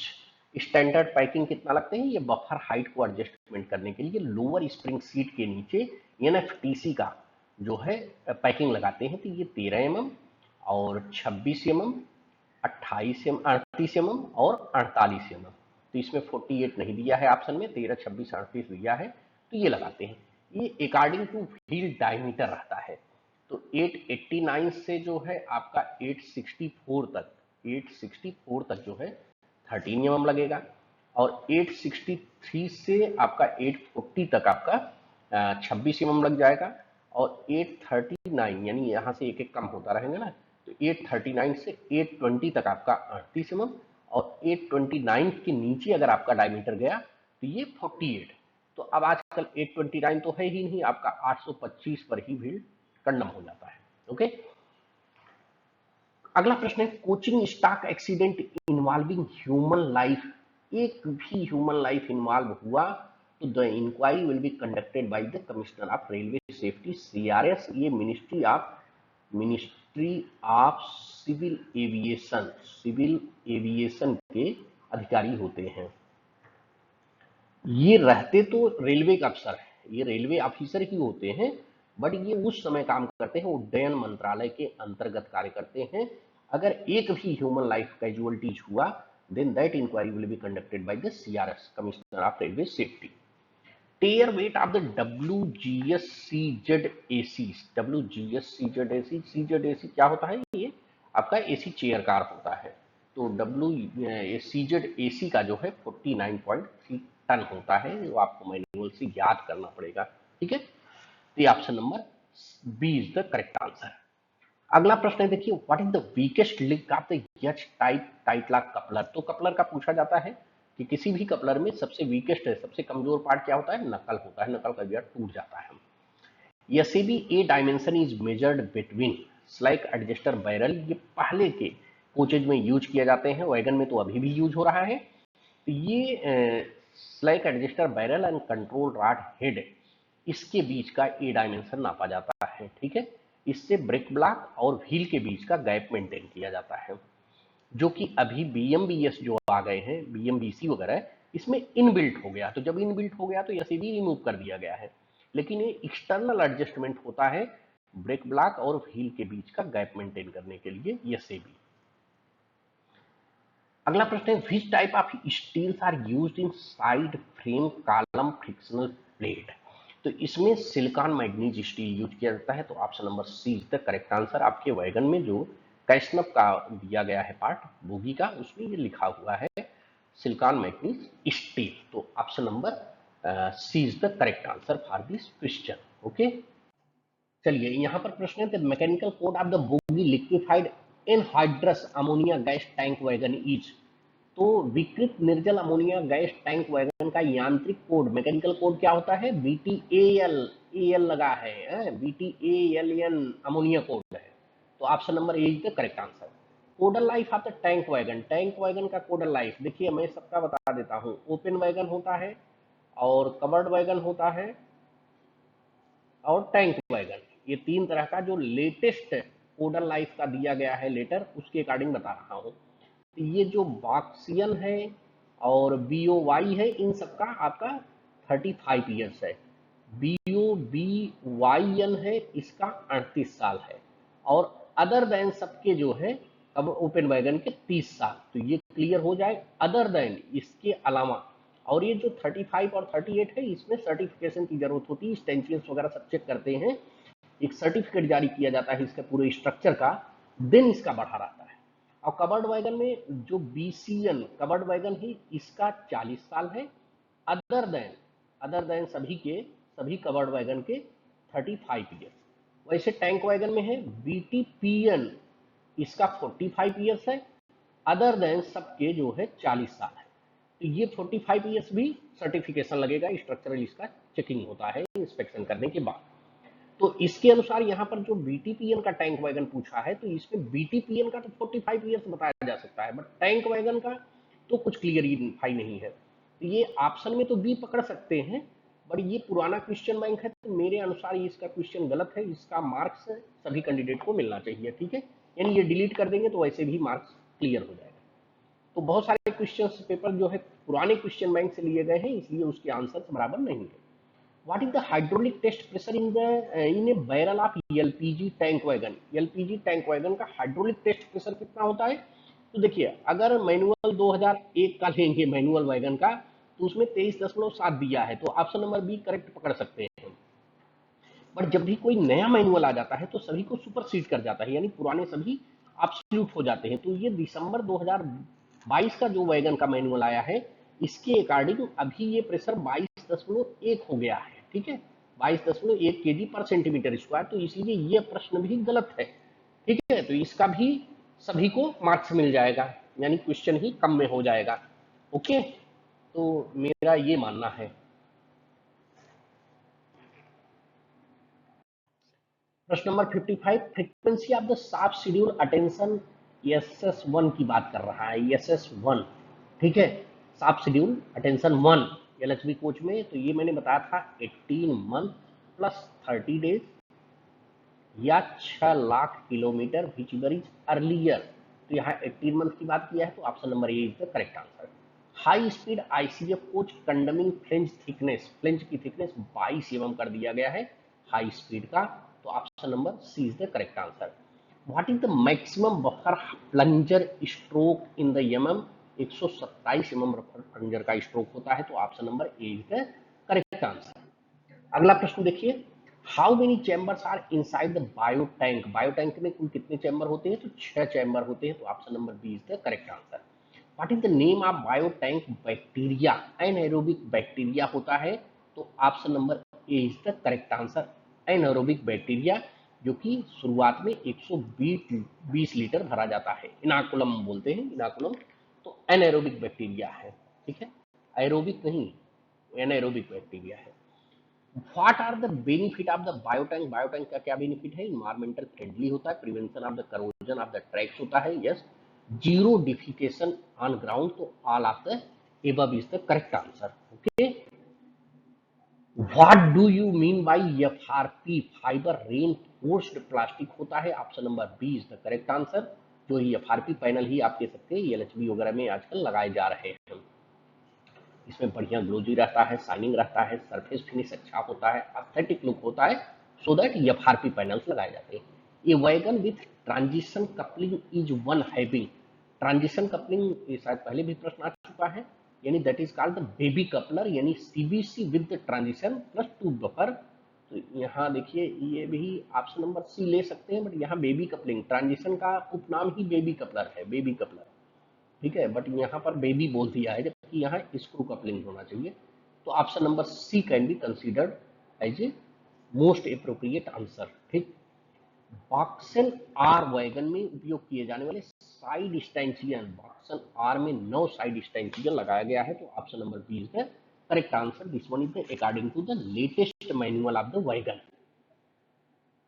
standard packing कितना लगते हैं, ये बफर हाइट को एडजस्टमेंट करने के लिए लोअर स्प्रिंग सीट के नीचे एनएफटीसी का जो है पैकिंग लगाते हैं, तो ये 13 mm और 26 mm 28 mm 38 mm और 48 mm, तो इसमें 48 नहीं दिया है ऑप्शन में, 13 26 38 दिया है, तो ये लगाते हैं। ये अकॉर्डिंग टू व्हील डायमीटर रहता है, तो 889 से जो है आपका 864 तक जो है 13 mm लगेगा, और 863 से आपका 840 तक आपका 26 mm लग जाएगा, और 839 यानी यहाँ से एक एक कम होता रहेगा ना, तो 839 से 820 तक आपका 38 mm, और 829 के नीचे अगर आपका डायमीटर गया तो ये 48। तो अब आजकल 829 तो है ही नहीं, आपका 825 पर ही भीड़ कंडम हो जाता है, ओके। अगला प्रश्न है, coaching stock accident involving human life, एक भी ह्यूमन लाइफ इन्वॉल्व हुआ तो the inquiry will be conducted by the commissioner of railway safety CRS, ये मिनिस्ट्री ऑफ सिविल एविएशन के अधिकारी होते हैं। ये रहते तो रेलवे का अफसर है, ये रेलवे ऑफिसर ही होते हैं, बट ये उस समय काम करते हैं उड्डयन मंत्रालय के अंतर्गत कार्य करते हैं। अगर एक भी ह्यूमन लाइफ कैजुअलिटीज हुआ then that inquiry will be conducted by the CRS commissioner of railway safety. Tare weight of the WGSCZAC क्या होता है, ये आपका एसी चेयर कार होता है, तो WCZAC का जो है 49.3 टन होता है, जो आपको मैनुअल से याद करना पड़ेगा, ठीक है। तो ये option number B is the correct answer. अगला प्रश्न है देखिए, what is the weakest link of the H type tightlock coupler, तो कपलर का पूछा जाता है कि किसी भी कपलर में सबसे वीकेस्ट है, सबसे कमजोर पार्ट क्या होता है, नकल होता है, नकल का गियर टूट जाता है। SAB A dimension is measured between slack adjuster barrel, ये पहले के कोचेज में यूज किए जाते हैं, वैगन में तो अभी भी यूज हो रहा है, तो ये slack adjuster barrel and control rod head, इसके बीच का ए डायमेंशन नापा जाता है, ठीक है। इससे ब्रेक ब्लॉक और व्हील के बीच का गैप मेंटेन किया जाता है। जो कि अभी बीएमबीएस जो आ गए हैं, बीएमबीसी वगैरह, इसमें इनबिल्ट हो गया। तो जब इनबिल्ट हो गया तो ये भी रिमूव कर दिया गया है, लेकिन ये एक्सटर्नल एडजस्टमेंट होता है ब्रेक ब्लॉक और व्हील के बीच का गैप मेंटेन करने के लिए, ये भी। अगला प्रश्न है, which type of steels are used in side frame column frictional plate. तो इसमें सिलिकॉन मैग्नीज स्टील यूज किया जाता है। तो option number C is the correct answer. आपके वैगन में जो कैस्नप का दिया गया है पार्ट बोगी का, उसमें ये लिखा हुआ है सिलिकॉन मैग्नीज स्टील। तो option number C is the correct answer for this question. Okay, चलिए यहाँ पर प्रश्न है, mechanical code of the bogie liquefied anhydrous ammonia gas tank wagon is. तो विकृत निर्जल अमोनिया गैस टैंक वैगन का यांत्रिक कोड, मैकेनिकल कोड क्या होता है? BTAL, एल लगा है, BTALN अमोनिया कोड है। तो option number A is the correct answer. Codal life of the tank wagon, tank wagon का कोडल लाइफ देखिए, मैं सबका बता देता हूँ। ओपन वैगन होता है और कवर्ड वैगन होता है और टैंक वैगन, ये तीन तरह का जो लेटेस्ट कोडल लाइफ का दिया गया है लेटर, उसके अकॉर्डिंग बता रहा हूँ। ये जो बॉक्सियन है और BOY है, इन सबका आपका 35 ईयर्स है। BOBYN है, इसका 38 साल है। और अदर देन सबके जो है अब ओपन वैगन के 30 साल। तो ये क्लियर हो जाए, अदर देन इसके अलावा। और ये जो 35 और 38 है, इसमें सर्टिफिकेशन की जरूरत होती है, स्टेंशियल्स वगैरह सब चेक करते हैं, एक सर्टिफिकेट जारी किया जाता है इसके पूरे स्ट्रक्चर का, देन इसका बढ़ा रहता है। और कवर्ड वैगन में जो BCN कवर्ड वैगन है, इसका 40 साल है। अदर देन सभी कवर्ड वैगन के 35 ईयर्स। वैसे टैंक वैगन में है BTPN, इसका 45 ईयर्स है। अदर देन सबके जो है 40 साल है। तो ये 45 ईयर्स भी सर्टिफिकेशन लगेगा, स्ट्रक्चरल इसका चेकिंग होता है इंस्पेक्शन करने के बाद। तो इसके अनुसार यहाँ पर जो BTPN का टैंक वैगन पूछा है, तो इसमें BTPN का तो 45 ईयर्स बताया जा सकता है, बट टैंक वैगन का तो कुछ क्लियरिफाई नहीं है। तो ये ऑप्शन में तो बी पकड़ सकते हैं, बट ये पुराना क्वेश्चन बैंक है, तो मेरे अनुसार इसका क्वेश्चन गलत है। इसका मार्क्स सभी कैंडिडेट को मिलना चाहिए, ठीक है। यानी ये डिलीट कर देंगे तो वैसे भी मार्क्स क्लियर हो जाएगा। तो बहुत सारे क्वेश्चन पेपर जो है पुराने क्वेश्चन बैंक से लिए गए हैं, इसलिए उसके आंसर बराबर नहीं है। What is the hydraulic test pressure in a barrel of LPG tank wagon? LPG tank wagon का हाइड्रोलिक टेस्ट प्रेशर कितना होता है? तो देखिए, अगर मैनुअल 2001 का लेंगे मैनुअल वैगन का, तो उसमें 23.7 दिया है, तो ऑप्शन नंबर बी करेक्ट पकड़ सकते हैं। बट जब भी कोई नया मैनुअल आ जाता है तो सभी को सुपरसीड कर जाता है, यानी पुराने सभी एब्सोल्यूट हो जाते हैं। तो ये दिसंबर 2022 का जो वैगन का मैनुअल आया है, इसके अकॉर्डिंग अभी ये प्रेशर 22.1 हो गया है, ठीक है, 22.1 kg पर सेंटीमीटर स्क्वायर। तो इसलिए ये प्रश्न भी गलत है, ठीक है। तो इसका भी सभी को मार्क्स मिल जाएगा, यानी क्वेश्चन ही कम में हो जाएगा। ओके, तो मेरा ये मानना है। प्रश्न number 55, frequency of the shaft schedule attention SS1 की बात कर रहा है, SS1, ठीक है। Shaft schedule attention 1 LHB coach में, तो ये मैंने बताया था 18 मंथ प्लस 30 डेज या 6 lakh kilometre which is earlier. तो यहाँ 18 मंथ की बात किया है, तो option number A is the correct answer. High speed ICF coach कंडमिंग flange thickness, flange की थिकनेस 22 mm कर दिया गया है हाई स्पीड का। तो option number C is the correct answer. What is the maximum buffer plunger stroke in the MM? 127 mm buffer plunger का स्ट्रोक होता है। तो option number A is the correct answer. अगला प्रश्न देखिए, how many chambers are inside the bio tank? Bio tank में कुल कितने चैम्बर होते हैं? तो 6 चैम्बर होते हैं। तो option number B is the correct answer. What is the name of bio tank bacteria? Anaerobic bacteria होता है। तो option number A is the correct answer, anaerobic bacteria, जो कि शुरुआत में 120 लीटर भरा जाता है, इनाकुलम बोलते हैं, इनाकुलम। तो एनएरोबिक बैक्टीरिया है, ठीक है, एरोबिक नहीं, एनएरोबिक बैक्टीरिया है। What are the benefit of the biotank? Biotank का क्या बेनिफिट है? इन्वायरमेंटल फ्रेंडली होता है, prevention of the corrosion of the tracks होता है, yes, zero defecation on ground. तो all of the above is the correct answer. Okay, what do you mean by FRP? Fibre reinforced plastic होता है। Option number B is the correct answer. जो ये FRP panel ही आप कह सकते हैं LHB वगैरह में आजकल लगाए जा रहे हैं। इसमें बढ़िया ग्लोजी रहता है, शाइनिंग रहता है, सरफेस फिनिश अच्छा होता है, एस्थेटिक लुक होता है, सो दैट ये एफआरपी पैनल्स लगाए जाते हैं। ये wagon with transition coupling is one having, transition coupling ये शायद पहले भी प्रश्न आ चुका है, यानी that is called the baby coupler, यानी CBC with the transition plus two buffer. तो यहाँ देखिए ये भी ऑप्शन नंबर सी ले सकते हैं, बट यहाँ बेबी कपलिंग, ट्रांजिशन का उपनाम ही बेबी कपलर है, बेबी कपलर, ठीक है, बट यहाँ पर बेबी बोल दिया है जबकि यहाँ स्क्रू कपलिंग होना चाहिए। तो option number C can be considered as a most appropriate answer. ठीक, बॉक्सन आर वैगन में उपयोग किए जाने वाले साइड स्टैंचियन, बॉक्सन आर में 9 साइड स्टैंचियन लगाया गया है, तो option number B is the correct answer. This one is the according to the latest manual of the wagon.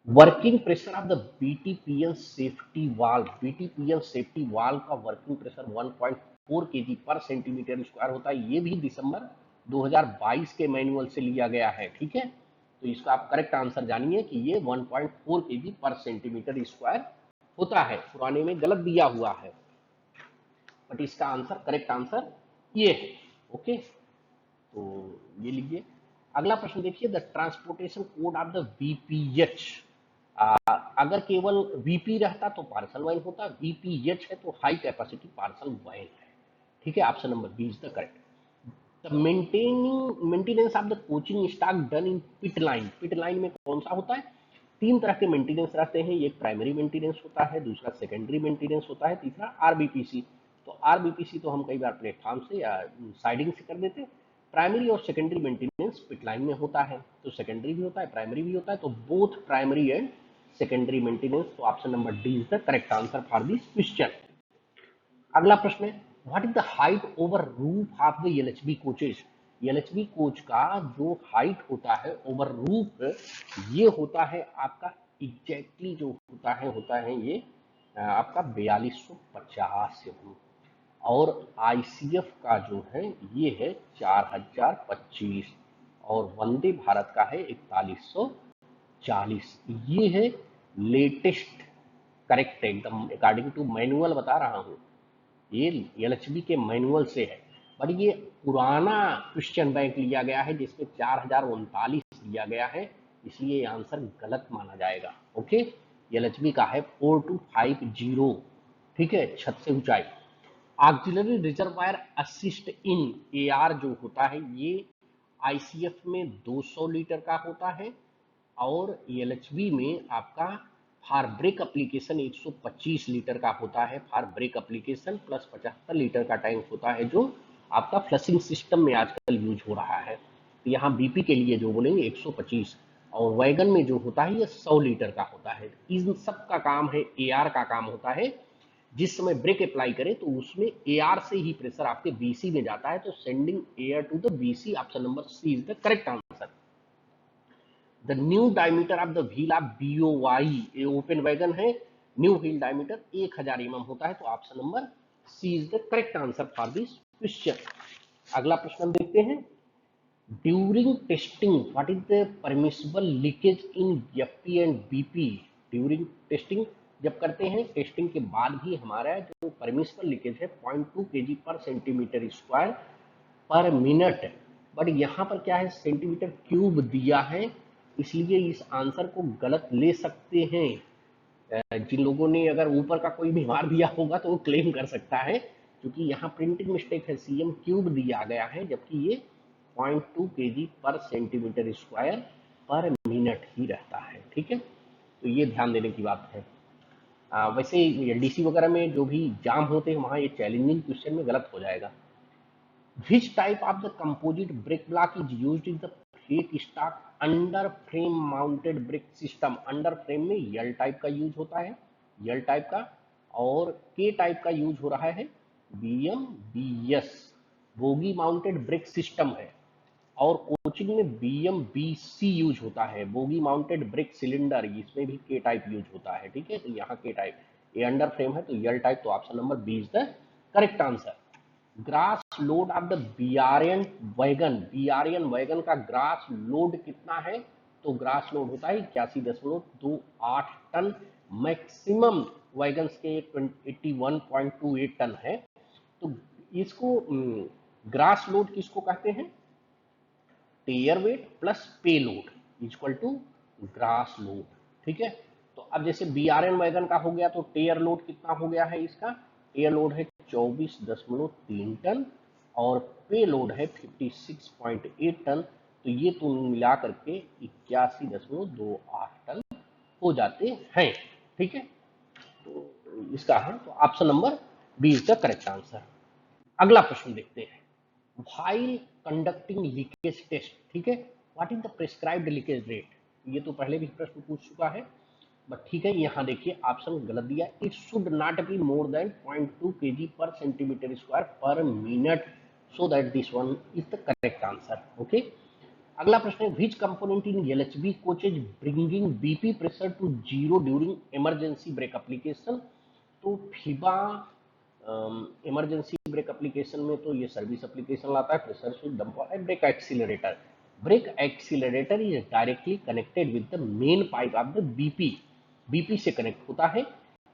Working pressure of the BTPN safety valve, BTPN safety valve का working pressure 1.4 kg पर centimetre square होता है, ये भी दिसंबर 2022 के manual से लिया गया है। ठीक है, तो इसका आप करेक्ट आंसर जानिए कि ये 1.4 केजी पर सेंटीमीटर स्क्वायर होता है, पुराने में गलत दिया हुआ है, बट इसका आंसर करेक्ट आंसर ये है। ओके, तो ये लीजिए। अगला प्रश्न देखिए, the transportation code of the VPH, अगर केवल वीपी रहता तो पार्सल वैन होता, वीपीएच है तो हाई कैपेसिटी पार्सल वैन है। ठीक है, option number B is the correct. The maintenance of the coaching stock done in pit line, pit line में कौन सा होता है? 3 तरह के मेंटेनेंस रहते हैं, एक प्राइमरी मेंटेनेंस होता है, दूसरा सेकेंडरी मेंटेनेंस होता है, तीसरा आरबीपीसी। तो आरबीपीसी तो हम कई बार प्लेटफॉर्म से या साइडिंग से कर देते हैं, प्राइमरी और सेकेंडरी मेंटेनेंस पिट लाइन में होता है, तो सेकेंडरी भी होता है प्राइमरी भी होता है, तो both primary and secondary maintenance, तो option number D is the correct answer for this question. अगला प्रश्न है, what is the height over roof of the LHB coaches, LHB coach का जो हाइट होता है ओवर रूफ, ये होता है आपका एग्जैक्टली जो होता है ये आपका 4250 और आईसीएफ का जो है ये है 4025 और वंदे भारत का है 4140। ये है लेटेस्ट करेक्ट, एकदम अकॉर्डिंग टू मैनुअल बता रहा हूँ, ये एलएचबी के मैनुअल से है, बट ये पुराना क्वेश्चन बैंक लिया गया है जिसमें 4039 लिया गया है, इसलिए ये आंसर गलत माना जाएगा। ओके, एलएचबी का है 4250। ठीक है, छत से ऊंचाई। Auxiliary reservoir assist in AR जो होता है ये आईसीएफ में 200 लीटर का होता है और एलएचबी में आपका फॉर ब्रेक एप्लीकेशन 125 लीटर का होता है, for break application plus 75 litre का टैंक होता है जो आपका फ्लशिंग सिस्टम में आजकल यूज हो रहा है। तो यहाँ बीपी के लिए जो बोलेंगे 125 और वैगन में जो होता है ये 100 लीटर का होता है। इन सब का काम है, एआर का काम होता है, जिस समय ब्रेक अप्लाई करें तो उसमें एआर से ही प्रेशर आपके बीसी में जाता है, तो sending air to the BC, option number C is the correct answer. The new diameter of the wheel of BOY, ये ओपन वैगन है, न्यू व्हील डायमीटर 1000 mm होता है, तो option number C is the correct answer for this question. अगला प्रश्न हम देखते हैं, during testing what is the permissible leakage in FP and BP, during testing जब करते हैं, टेस्टिंग के बाद भी हमारा जो परमिसिबल लीकेज है 0.2 kg per centimetre square per minute, but यहाँ पर क्या है सेंटीमीटर क्यूब दिया है, इसलिए इस आंसर को गलत ले सकते हैं। जिन लोगों ने अगर ऊपर का कोई भी मार दिया होगा तो वो क्लेम कर सकता है, क्योंकि यहाँ प्रिंटिंग मिस्टेक है, सीएम क्यूब दिया गया है जबकि ये 0.2 kg per centimetre square per minute ही रहता है। ठीक है, तो ये ध्यान देने की बात है। वैसे एलडीसी वगैरह में जो भी जाम होते हैं वहाँ ये चैलेंजिंग क्वेश्चन में गलत हो जाएगा। Which type of the composite brake block is used in the brake stock under frame mounted brake system? Under frame में L टाइप का यूज होता है, L टाइप का, और K टाइप का यूज हो रहा है BMBS, bogie mounted brake system है, और कोचिंग में BMBC यूज होता है, बोगी माउंटेड ब्रेक सिलेंडर, इसमें भी K टाइप यूज होता है। ठीक है, तो यहाँ K टाइप, ये अंडर फ्रेम है तो L टाइप, तो option number B is the correct answer. Gross load of the BRN wagon, BRN wagon का ग्रास लोड कितना है? तो ग्रास लोड होता है 81.28 टन, मैक्सिमम वैगन्स के 81.28 टन है। तो इसको ग्रास लोड किसको कहते हैं? Tare weight plus pay load equal to gross load. ठीक है, तो अब जैसे BRN वैगन का हो गया तो टेयर लोड कितना हो गया है? इसका टेयर लोड है 24.3 टन और पे लोड है 56.8 टन। तो ये तो मिला करके 81.28 टन हो जाते हैं। ठीक है, तो इसका है तो option number B is the correct answer. अगला प्रश्न देखते हैं। व्हाइल कंडक्टिंग लीकेज टेस्ट, ठीक है, what is the prescribed leakage rate? ये तो पहले भी प्रश्न पूछ चुका है, बट ठीक है, यहाँ देखिए ऑप्शन गलत दिया। It should not be more than 0.2 kg per centimetre square per minute, so that this one is the correct answer. Okay, अगला प्रश्न है which component in LHB coaches bringing BP pressure to zero during emergency brake application? तो FIBA emergency brake application में तो ये service application लाता है, pressure switch, dumper है, brake accelerator. Brake accelerator is directly connected with the main pipe of the BP से connect होता है।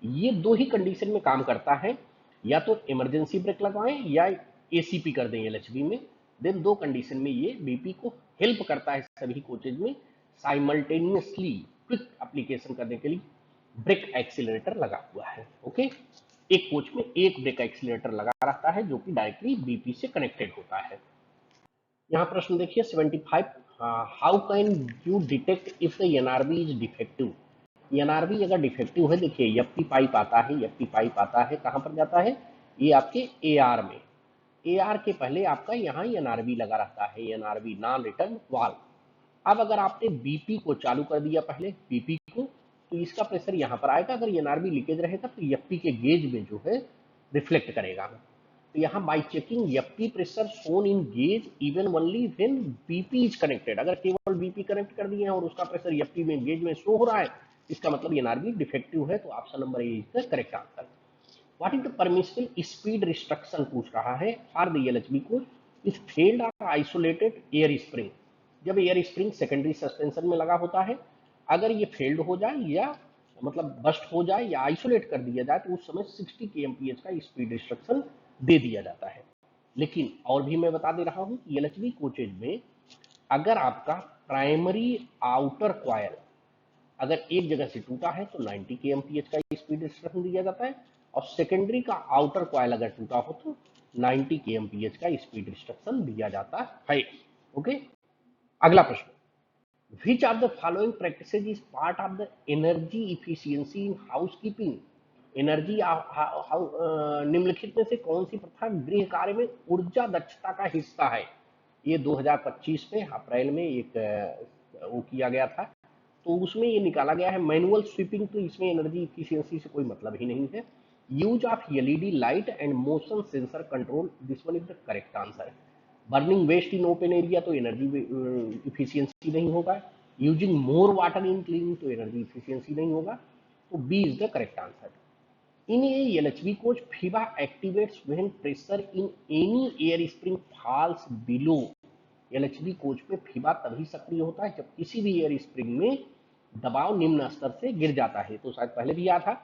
ये दो ही कंडीशन में काम करता है, या तो इमरजेंसी ब्रेक लगवाएं या ACP कर दें LHB में। देन दो कंडीशन में ये BP को हेल्प करता है सभी कोचेज में साइमल्टेनियसली क्विक एप्लीकेशन करने के लिए ब्रेक एक्सीलरेटर लगा हुआ है। ओके, एक कोच में एक ब्रेक एक्सीलरेटर लगा रहता है जो कि डायरेक्टली BP से कनेक्टेड होता है। यहाँ प्रश्न देखिए 75, how can you detect if the NRB is defective? NRB अगर डिफेक्टिव है, देखिए एफटी पाइप आता है, एफटी पाइप आता है कहाँ पर जाता है? ये आपके AR में, AR के पहले आपका यहाँ NRB लगा रहता है, NRB नॉन रिटर्न वाल्व। अब अगर आपने BP को चालू कर दिया पहले, BP को, तो इसका प्रेशर यहाँ पर आएगा। अगर NRB लीकेज रहेगा तो एफटी के गेज में जो है रिफ्लेक्ट करेगा। तो यहाँ by checking FT pressure shown in gauge even only when BP is connected, अगर केवल BP कनेक्ट कर दिए हैं और उसका प्रेशर एफटी में गेज में शो हो रहा है, इसका मतलब NRB डिफेक्टिव है। तो option number A is the correct answer. What is the permissible speed restriction पूछ रहा है for the LHB coach is failed और आइसोलेटेड एयर स्प्रिंग। जब एयर स्प्रिंग सेकेंडरी सस्पेंशन में लगा होता है, अगर ये फेल्ड हो जाए या मतलब बस्ट हो जाए या आइसोलेट कर दिया जाए तो उस समय 60 kmph का स्पीड रिस्ट्रिक्शन दे दिया जाता है। लेकिन और भी मैं बता दे रहा हूं कि LHB कोचेज में अगर आपका प्राइमरी आउटर क्वायल अगर एक जगह से टूटा है तो 90 kmph का स्पीड रिस्ट्रिक्शन दिया जाता है, और सेकेंडरी का आउटर क्वायल अगर टूटा हो तो 90 kmph का स्पीड रिस्ट्रिक्शन दिया जाता है। ओके, अगला प्रश्न, which of the following practices is part of the energy efficiency in housekeeping? Energy निम्नलिखित में से कौन सी प्रथा गृह कार्य में ऊर्जा दक्षता का हिस्सा है? ये 2025 में अप्रैल में एक वो किया गया था, तो उसमें ये निकाला गया है मैनुअल स्वीपिंग। तो इसमें एनर्जी इफिशियंसी से कोई मतलब ही नहीं है। Use of LED light and motion sensor control, this one is the correct answer. Burning waste in open area तो एनर्जी इफिशियंसी नहीं होगा। Using more water in cleaning तो एनर्जी इफिशियंसी नहीं होगा। तो B is the correct answer. In a LHB coach FIBA activates when pressure in any air spring falls below. LHB coach में FIBA तभी सक्रिय होता है जब किसी भी एयर स्प्रिंग में दबाव निम्न स्तर से गिर जाता है। तो शायद पहले भी आया था,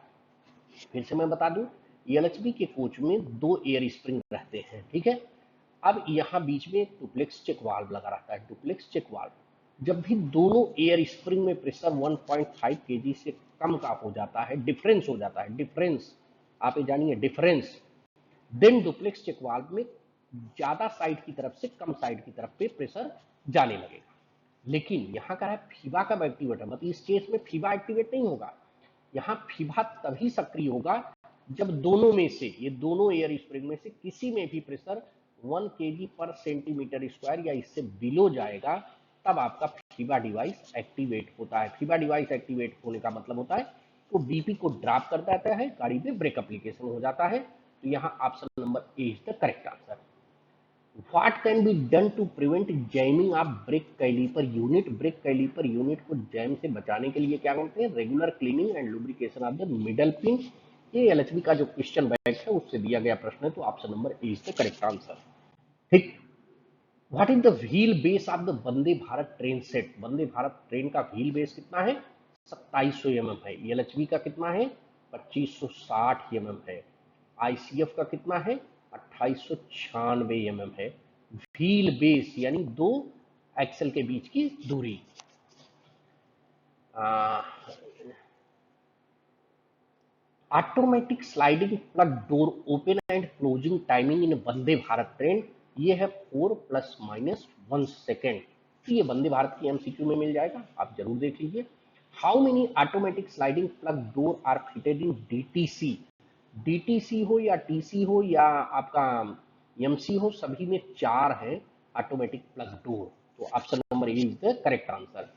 फिर से मैं बता दूं, LHB के कोच में दो एयर स्प्रिंग रहते हैं। ठीक है, अब यहाँ बीच में डुप्लेक्स चेक वाल्व लगा रहता है। डुप्लेक्स चेक वाल्व जब भी दोनों एयर स्प्रिंग में प्रेशर 1.5 kg से कम का हो जाता है, डिफरेंस हो जाता है, डिफरेंस आप ये जानिए, difference, then duplex check valve में ज्यादा साइड की तरफ से कम साइड की तरफ पे प्रेशर जाने लगेगा। लेकिन यहाँ का है फीबा कब एक्टिवेट है, मतलब इस केस में फीबा एक्टिवेट नहीं होगा। यहाँ फीबा तभी सक्रिय होगा जब दोनों में से, ये दोनों एयर स्प्रिंग में से किसी में भी pressure 1 kg per centimetre square या इससे बिलो जाएगा, तब आपका फीबा डिवाइस एक्टिवेट होता है। फीबा डिवाइस एक्टिवेट होने का मतलब होता है तो BP को ड्रॉप कर देता है, गाड़ी में ब्रेक एप्लीकेशन हो जाता है। तो यहाँ option number A is the correct answer. What can be done to prevent jamming of brake caliper unit? Brake caliper unit को जैम से बचाने के लिए क्या करते हैं? Regular cleaning and lubrication of the middle pin. ये LHB का जो क्वेश्चन बैंक है उससे दिया गया प्रश्न है, तो option number A is the correct answer. ठीक, what is the wheel base of the Vande Bharat train set? Vande Bharat train का व्हील बेस कितना है? 2700 mm है। LHB का कितना है? 2560 mm है। ICF का कितना है 2896 mm है। व्हील बेस यानी दो एक्सल के बीच की दूरी, automatic sliding plug door open and closing timing in Vande Bharat train, ये है 4 ± 1 सेकेंड। तो ये वंदे भारत की एमसीक्यू में मिल जाएगा, आप जरूर देख लीजिए। How many automatic sliding plug door are fitted in DTC, DTC हो या टीसी हो या आपका एमसी हो, सभी में 4 है ऑटोमेटिक प्लग डोर। तो option number A is the correct answer.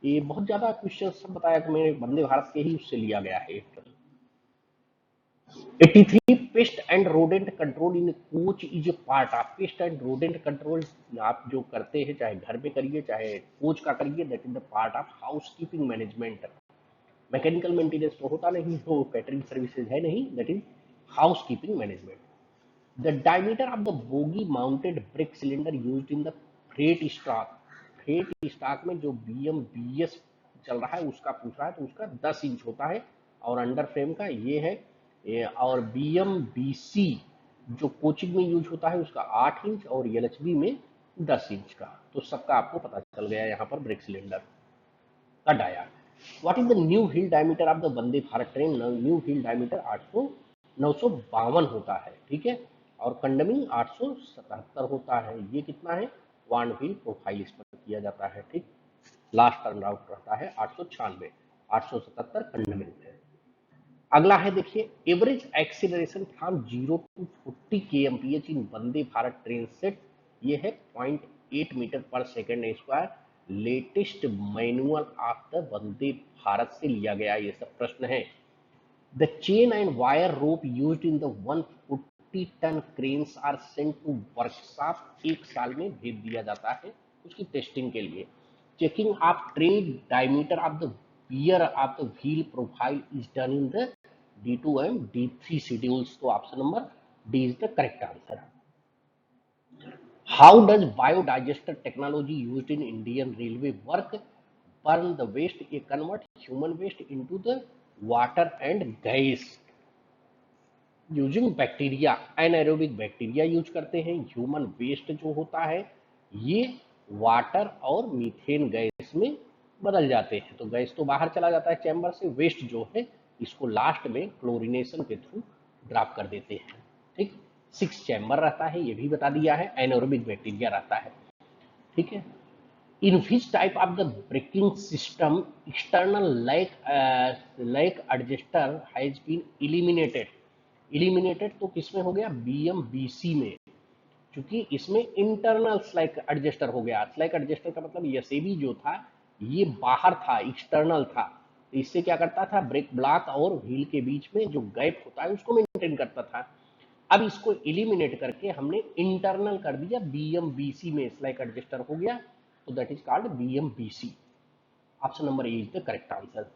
ये बहुत ज्यादा क्वेश्चन सब बताया कि मेरे वंदे भारत के ही उससे लिया गया है। 83 paste and rodent control in coach is a part of, paste and rodent control आप जो करते हैं चाहे घर में करिए चाहे कोच का करिए, that is the part of house keeping management. Mechanical maintenance तो होता नहीं, वो कैटरिंग सर्विसेज है नहीं, that is house keeping management. The diameter of the bogie mounted brake cylinder used in the freight stock, freight stock में जो BM-BS चल रहा है उसका पूछ रहा है, तो उसका 10 इंच होता है, और अंडर फ्रेम का ये है और BM-BC जो कोचिंग में यूज होता है उसका 8 इंच और LHB में 10 इंच का। तो सबका आपको पता चल गया यहाँ पर ब्रेक सिलेंडर का dia. What is the new wheel diameter of the Vande Bharat train, new wheel diameter 952 होता है, ठीक है, और कंडमिंग 877 होता है। ये कितना है वन व्हील प्रोफाइल इस पर किया जाता है, ठीक। लास्ट टर्न आउट रहता है 896, 877 कंडमिंग है। अगला है देखिए, average acceleration from 0 to 40 kmph in Vande Bharat train set, ये है 0.8 मीटर पर second square. Latest manual of the Vande Bharat से लिया गया ये सब प्रश्न है। The chain and wire rope used in the 140 ton cranes are sent to workshop, एक साल में भेज दिया जाता है उसकी टेस्टिंग के लिए। Checking of train diameter of the wear of the wheel profile is done in the D2 and D3 schedules, तो option number D is the correct answer. How does biodigester technology used in Indian railway work, burn the waste, A convert human waste into the water and gas using bacteria, anaerobic bacteria use करते हैं। Human waste जो होता है ये water और methane gas में बदल जाते हैं, तो गैस तो बाहर चला जाता है चैम्बर से, वेस्ट जो है इसको लास्ट में क्लोरिनेशन के थ्रू ड्रॉप कर देते हैं, ठीक। 6 चैम्बर रहता है, ये भी बता दिया है, एनाएरोबिक बैक्टीरिया रहता है, ठीक है। In which type of the braking system external lack adjuster has been eliminated, eliminated तो किसमें हो गया BM-BC में, क्योंकि इसमें इंटरनल स्लैक एडजस्टर हो गया। स्लैक एडजस्टर का मतलब एसएबी जो था ये बाहर था, एक्सटर्नल था, तो इससे क्या करता था ब्रेक ब्लॉक और व्हील के बीच में जो गैप होता है उसको मेंटेन करता था। अब इसको इलिमिनेट करके हमने इंटरनल कर दिया, BM-BC में स्लैक एडजस्टर हो गया, तो that is called BM-BC। Option number A is the correct answer.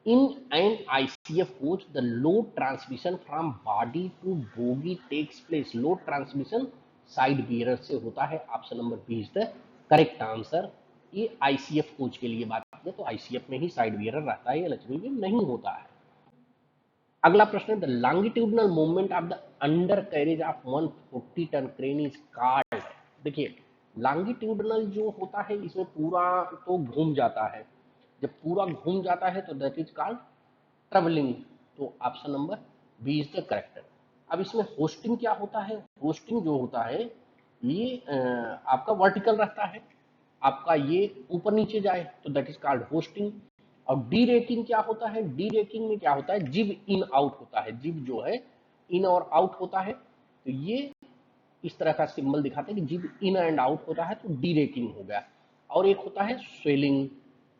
In an ICF coach, the load transmission from body to bogie takes place. Load transmission side bearer से होता है, option number B is the correct answer. ये ICF coach के लिए बात है, तो ICF में ही साइड बियरर रहता है, LHB में नहीं होता है। अगला प्रश्न है, the longitudinal movement of the under carriage of 140 ton crane is called. देखिए लॉन्गिट्यूडनल जो होता है इसमें पूरा तो घूम जाता है, जब पूरा घूम जाता है तो दैट इज कॉल्ड ट्रेवलिंग, तो option number B is the correct. अब इसमें होस्टिंग क्या होता है, होस्टिंग जो होता है ये आपका वर्टिकल रहता है, आपका ये ऊपर नीचे जाए तो दैट इज कॉल्ड होस्टिंग। और डी रेकिंग क्या होता है, डी रेकिंग में क्या होता है जिब इन आउट होता है, जिब जो है इन और आउट होता है, तो ये इस तरह का सिंबल दिखाते हैं कि जिब इन एंड आउट होता है तो डी रेकिंग हो गया। और एक होता है स्वेलिंग,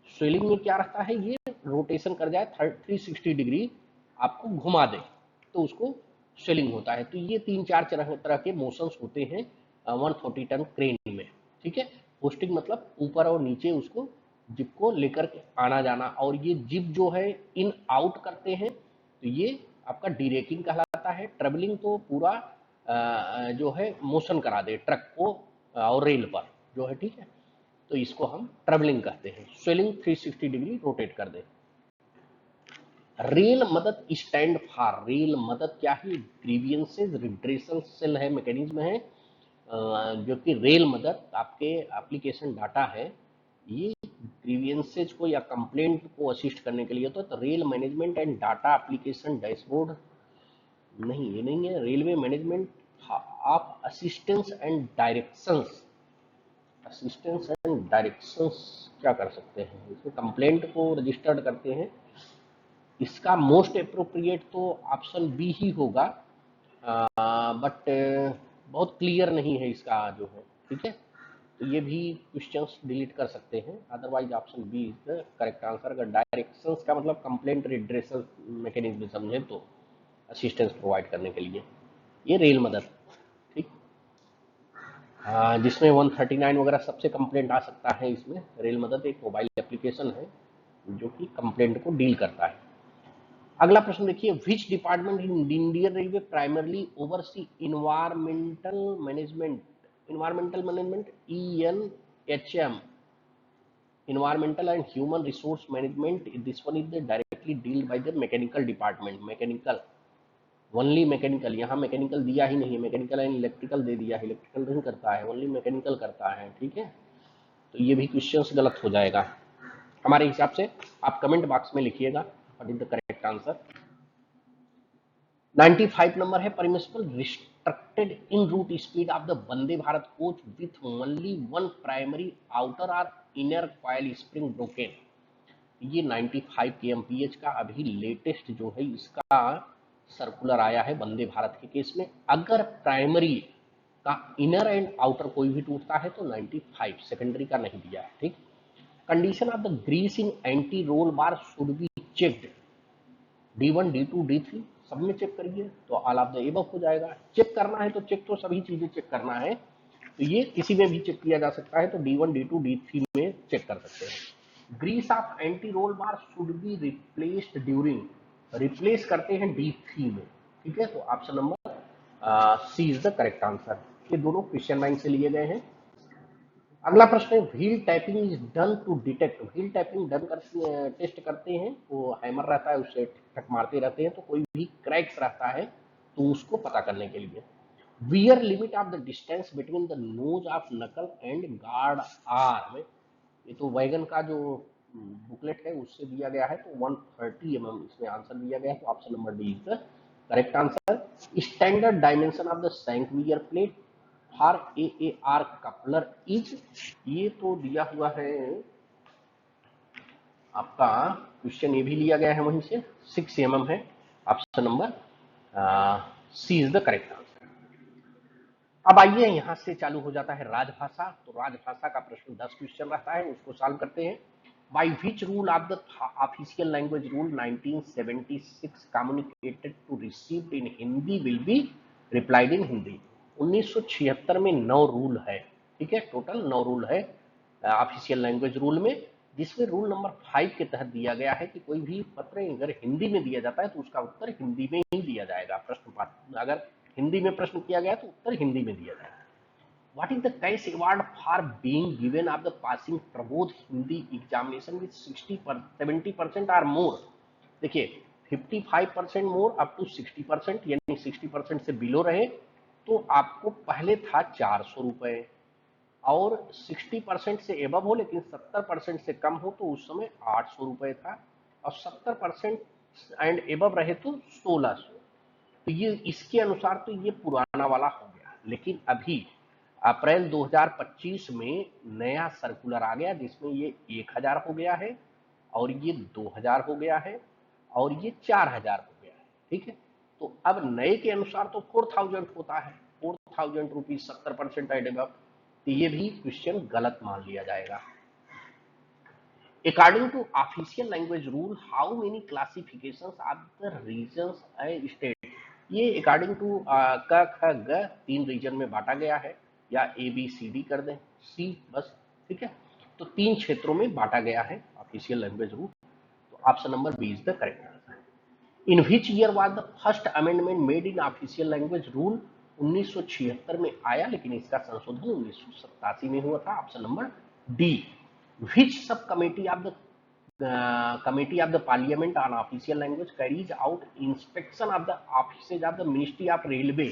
स्वेलिंग में क्या रहता है ये रोटेशन कर जाए 360 डिग्री आपको घुमा दे तो उसको स्वेलिंग होता है। तो ये 3-4 तरह के मोशंस होते हैं 140 टन क्रेन में, ठीक है। होस्टिंग मतलब ऊपर और नीचे उसको जिप को लेकर के आना जाना, और ये जिप जो है इन आउट करते हैं तो ये आपका डीरेकिंग कहलाता है। ट्रेवलिंग तो पूरा जो है मोशन करा दे ट्रक को और रेल पर जो है, ठीक है, तो इसको हम ट्रेवलिंग कहते हैं। स्वेलिंग 360 डिग्री रोटेट कर दे। रेल मदद स्टैंड फॉर, रेल मदद क्या है, ग्रीवियंसेस रिड्रेसल सेल है, मैकेनिज्म है, जो कि रेल मदद आपके एप्लीकेशन डाटा है, ये ग्रीवियंसेज को या कंप्लेंट को असिस्ट करने के लिए होता है। तो rail management and data application dashboard नहीं, ये नहीं है। Railway management of assistance and directions, assistance and directions क्या कर सकते हैं, इसमें कंप्लेंट को रजिस्टर्ड करते हैं। इसका मोस्ट अप्रोप्रिएट तो ऑप्शन बी ही होगा, बट बहुत क्लियर नहीं है इसका जो है, ठीक है। तो ये भी क्वेश्चंस डिलीट कर सकते हैं, otherwise option B is the correct answer. अगर डायरेक्शंस का मतलब कंप्लेंट रिड्रेसल मैकेनिज्म समझे तो असिस्टेंस प्रोवाइड करने के लिए ये रेल मदद, ठीक। जिसमें 139 वगैरह सबसे कंप्लेंट आ सकता है। इसमें रेल मदद एक मोबाइल एप्लीकेशन है जो कि कंप्लेंट को डील करता है। अगला प्रश्न देखिए, which department in Indian railway primarily oversee environmental management ENHM, environmental and human resource management, this one is the directly deal by the mechanical department, mechanical, only mechanical, यहाँ मैकेनिकल दिया ही नहीं है, मैकेनिकल एंड इलेक्ट्रिकल दे दिया है, electrical नहीं करता है, only mechanical करता है, ठीक है। तो ये भी क्वेश्चंस गलत हो जाएगा हमारे हिसाब से। आप कमेंट बॉक्स में लिखिएगा what is the correct answer. 95 नंबर है, permissible restricted en route speed of the Vande Bharat coach with only one primary outer और इनर कॉइल स्प्रिंग ब्रोकन। ये 95 kmph का अभी लेटेस्ट जो है इसका सर्कुलर आया है वंदे भारत के केस में। अगर प्राइमरी का इनर एंड आउटर कोई भी टूटता है तो 95, सेकेंडरी का नहीं दिया है, ठीक। Condition of the grease in anti roll bar should be checked, D1 D2 D3 सब में चेक करिए तो ऑल ऑफ द एबव हो जाएगा। चेक करना है तो चेक तो सभी चीजें चेक करना है, तो ये किसी में भी चेक किया जा सकता है, तो D1 D2 D3 में चेक कर सकते हैं। Grease of anti roll bar should be replaced during, replace करते हैं D3 में, ठीक है। तो option number C is the correct answer. ये दोनों क्वेश्चन बैंक से लिए गए हैं। अगला प्रश्न है, wheel tapping is done to detect, wheel tapping done करते टेस्ट करते हैं, वो हैमर रहता है उससे ठक मारते रहते हैं, तो कोई भी क्रैक्स रहता है तो उसको पता करने के लिए। Wear limit of the distance between the nose of नकल एंड गार्ड आर्म, ये तो वैगन का जो बुकलेट है उससे दिया गया है, तो 130 mm इसमें आंसर दिया गया है, तो option number D is the correct answer. Standard dimension of the shank wear plate for AAR coupler is, ये तो दिया हुआ है आपका, क्वेश्चन ये भी लिया गया है वहीं से, 6 mm है, option number C is the correct answer. अब आइए यहाँ से चालू हो जाता है राजभाषा, तो राजभाषा का प्रश्न 10 क्वेश्चन रहता है, उसको सॉल्व करते हैं। By which rule of the official language rule 1976 communicated to received in Hindi will be replied in Hindi. 1976 में 9 रूल है, ठीक है, टोटल 9 रूल है ऑफिशियल लैंग्वेज रूल में, जिसमें रूल नंबर 5 के तहत दिया गया है कि कोई भी पत्र अगर हिंदी में दिया जाता है तो उसका उत्तर हिंदी में ही दिया जाएगा। प्रश्न पात्र अगर हिंदी में प्रश्न किया गया तो उत्तर हिंदी में दिया जाएगा। What is the cash award for being given of the passing Prabodh Hindi examination with 70% और मोर। देखिए 55% मोर अप टू 60%, यानी 60% से बिलो रहे तो आपको पहले था 400 रुपए, और 60% से एबव हो लेकिन 70% से कम हो तो उस समय 800 रुपए था, और 70% एंड एबव रहे तो 1600। तो ये इसके अनुसार तो ये पुराना वाला हो गया, लेकिन अभी अप्रैल 2025 में नया सर्कुलर आ गया जिसमें ये 1000 हो गया है, और ये 2000 हो गया है, और ये 4000 हो गया है, ठीक है। तो अब नए के अनुसार तो 4000 होता है, 4000 रुपीज 70% एंड एबव, तो ये भी क्वेश्चन गलत मान लिया जाएगा। According to official language rule, how many classifications of the regions a state? ये अकॉर्डिंग टू क ख ग 3 रीजन में बांटा गया है, या ABCD कर दें C बस, ठीक है। तो 3 क्षेत्रों में बांटा गया है ऑफिशियल लैंग्वेज रूल, तो option number B is the correct answer. In which year was the first amendment made in official language rule? 1976 में आया, लेकिन इसका संशोधन 1987 में हुआ था, option number D. Which sub committee of the committee of the parliament on official language carries out inspection of the offices of the ministry of railway.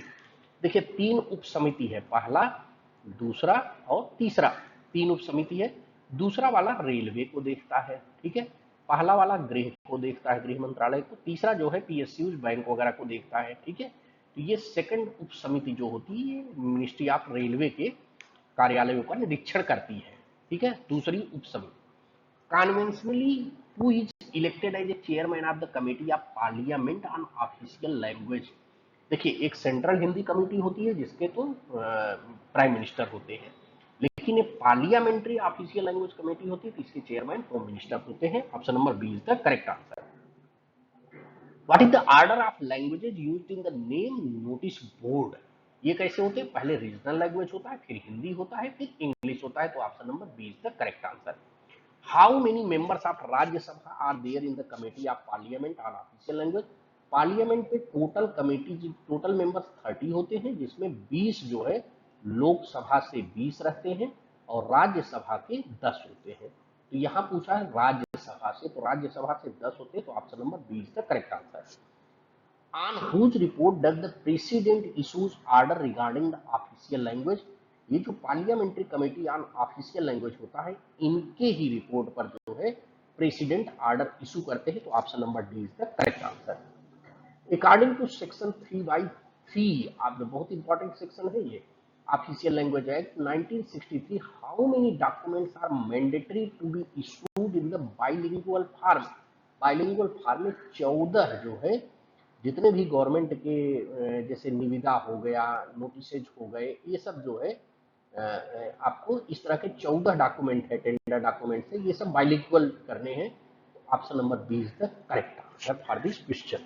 देखिए 3 उप समिति है, पहला, दूसरा और तीसरा, 3 उप समिति है। दूसरा वाला रेलवे को देखता है, ठीक है। पहला वाला गृह को देखता है, गृह मंत्रालय को। तीसरा जो है पीएसयू बैंक वगैरह को देखता है, ठीक है। तो ये सेकंड उप समिति जो होती है मिनिस्ट्री ऑफ रेलवे के कार्यालयों का निरीक्षण करती है, ठीक है। दूसरी उप समिति conventionally who is elected as a chairman of the committee of parliament on official language. देखिए एक सेंट्रल हिंदी कमेटी होती है जिसके तो प्राइम मिनिस्टर होते हैं, लेकिन ये पार्लियामेंट्री ऑफिशियल लैंग्वेज कमेटी होती है तो इसके चेयरमैन होम मिनिस्टर होते हैं। Option number B is the correct answer. What is the order of languages used in the name notice board. ये कैसे होते हैं, पहले रीजनल लैंग्वेज होता है, फिर हिंदी होता है, फिर इंग्लिश होता है। तो option number B is the correct answer. How many members of Rajya Sabha are there in the committee of parliament on official language. Parliament पे टोटल कमेटी टोटल मेंबर्स 30 होते हैं, जिसमें 20 जो है लोकसभा से 20 रहते हैं और राज्यसभा के 10 होते हैं। तो यहाँ पूछा है राज्यसभा से, तो राज्यसभा से 10 होते हैं, तो option number B is the correct answer. On whose report does the president issues order regarding the official language. ये जो parliamentary committee on official language होता है, इनके ही रिपोर्ट पर जो है प्रेसिडेंट ऑर्डर इशू करते हैं। तो option number D is the correct answer. According to section 3(3) आप बहुत इंपॉर्टेंट सेक्शन है ये, official language act 1963, how many documents are mandatory to be issued in the bilingual form. Bilingual form में 14 जो है जितने भी गवर्नमेंट के जैसे निविदा हो गया, नोटिसेज हो गए, ये सब जो है आपको इस तरह के 14 डॉक्यूमेंट है, टेंडर डॉक्यूमेंट है, ये सब बाइलिंगुअल करने हैं। Option number B is the correct answer for this question.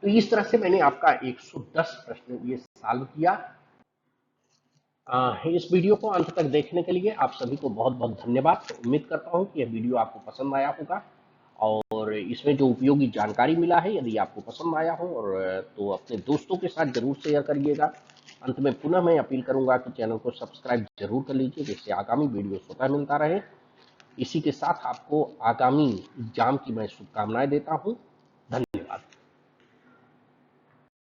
तो इस तरह से मैंने आपका 110 प्रश्न ये सॉल्व किया। इस वीडियो को अंत तक देखने के लिए आप सभी को बहुत बहुत धन्यवाद। उम्मीद करता हूं कि यह वीडियो आपको पसंद आया होगा और इसमें जो उपयोगी जानकारी मिला है, यदि आपको पसंद आया हो और तो अपने दोस्तों के साथ जरूर शेयर करिएगा। अंत में पुनः मैं अपील करूंगा कि चैनल को सब्सक्राइब जरूर कर लीजिए, जिससे आगामी वीडियो स्वतः मिलता रहे। इसी के साथ आपको आगामी एग्जाम की मैं शुभकामनाएं देता हूं। धन्यवाद।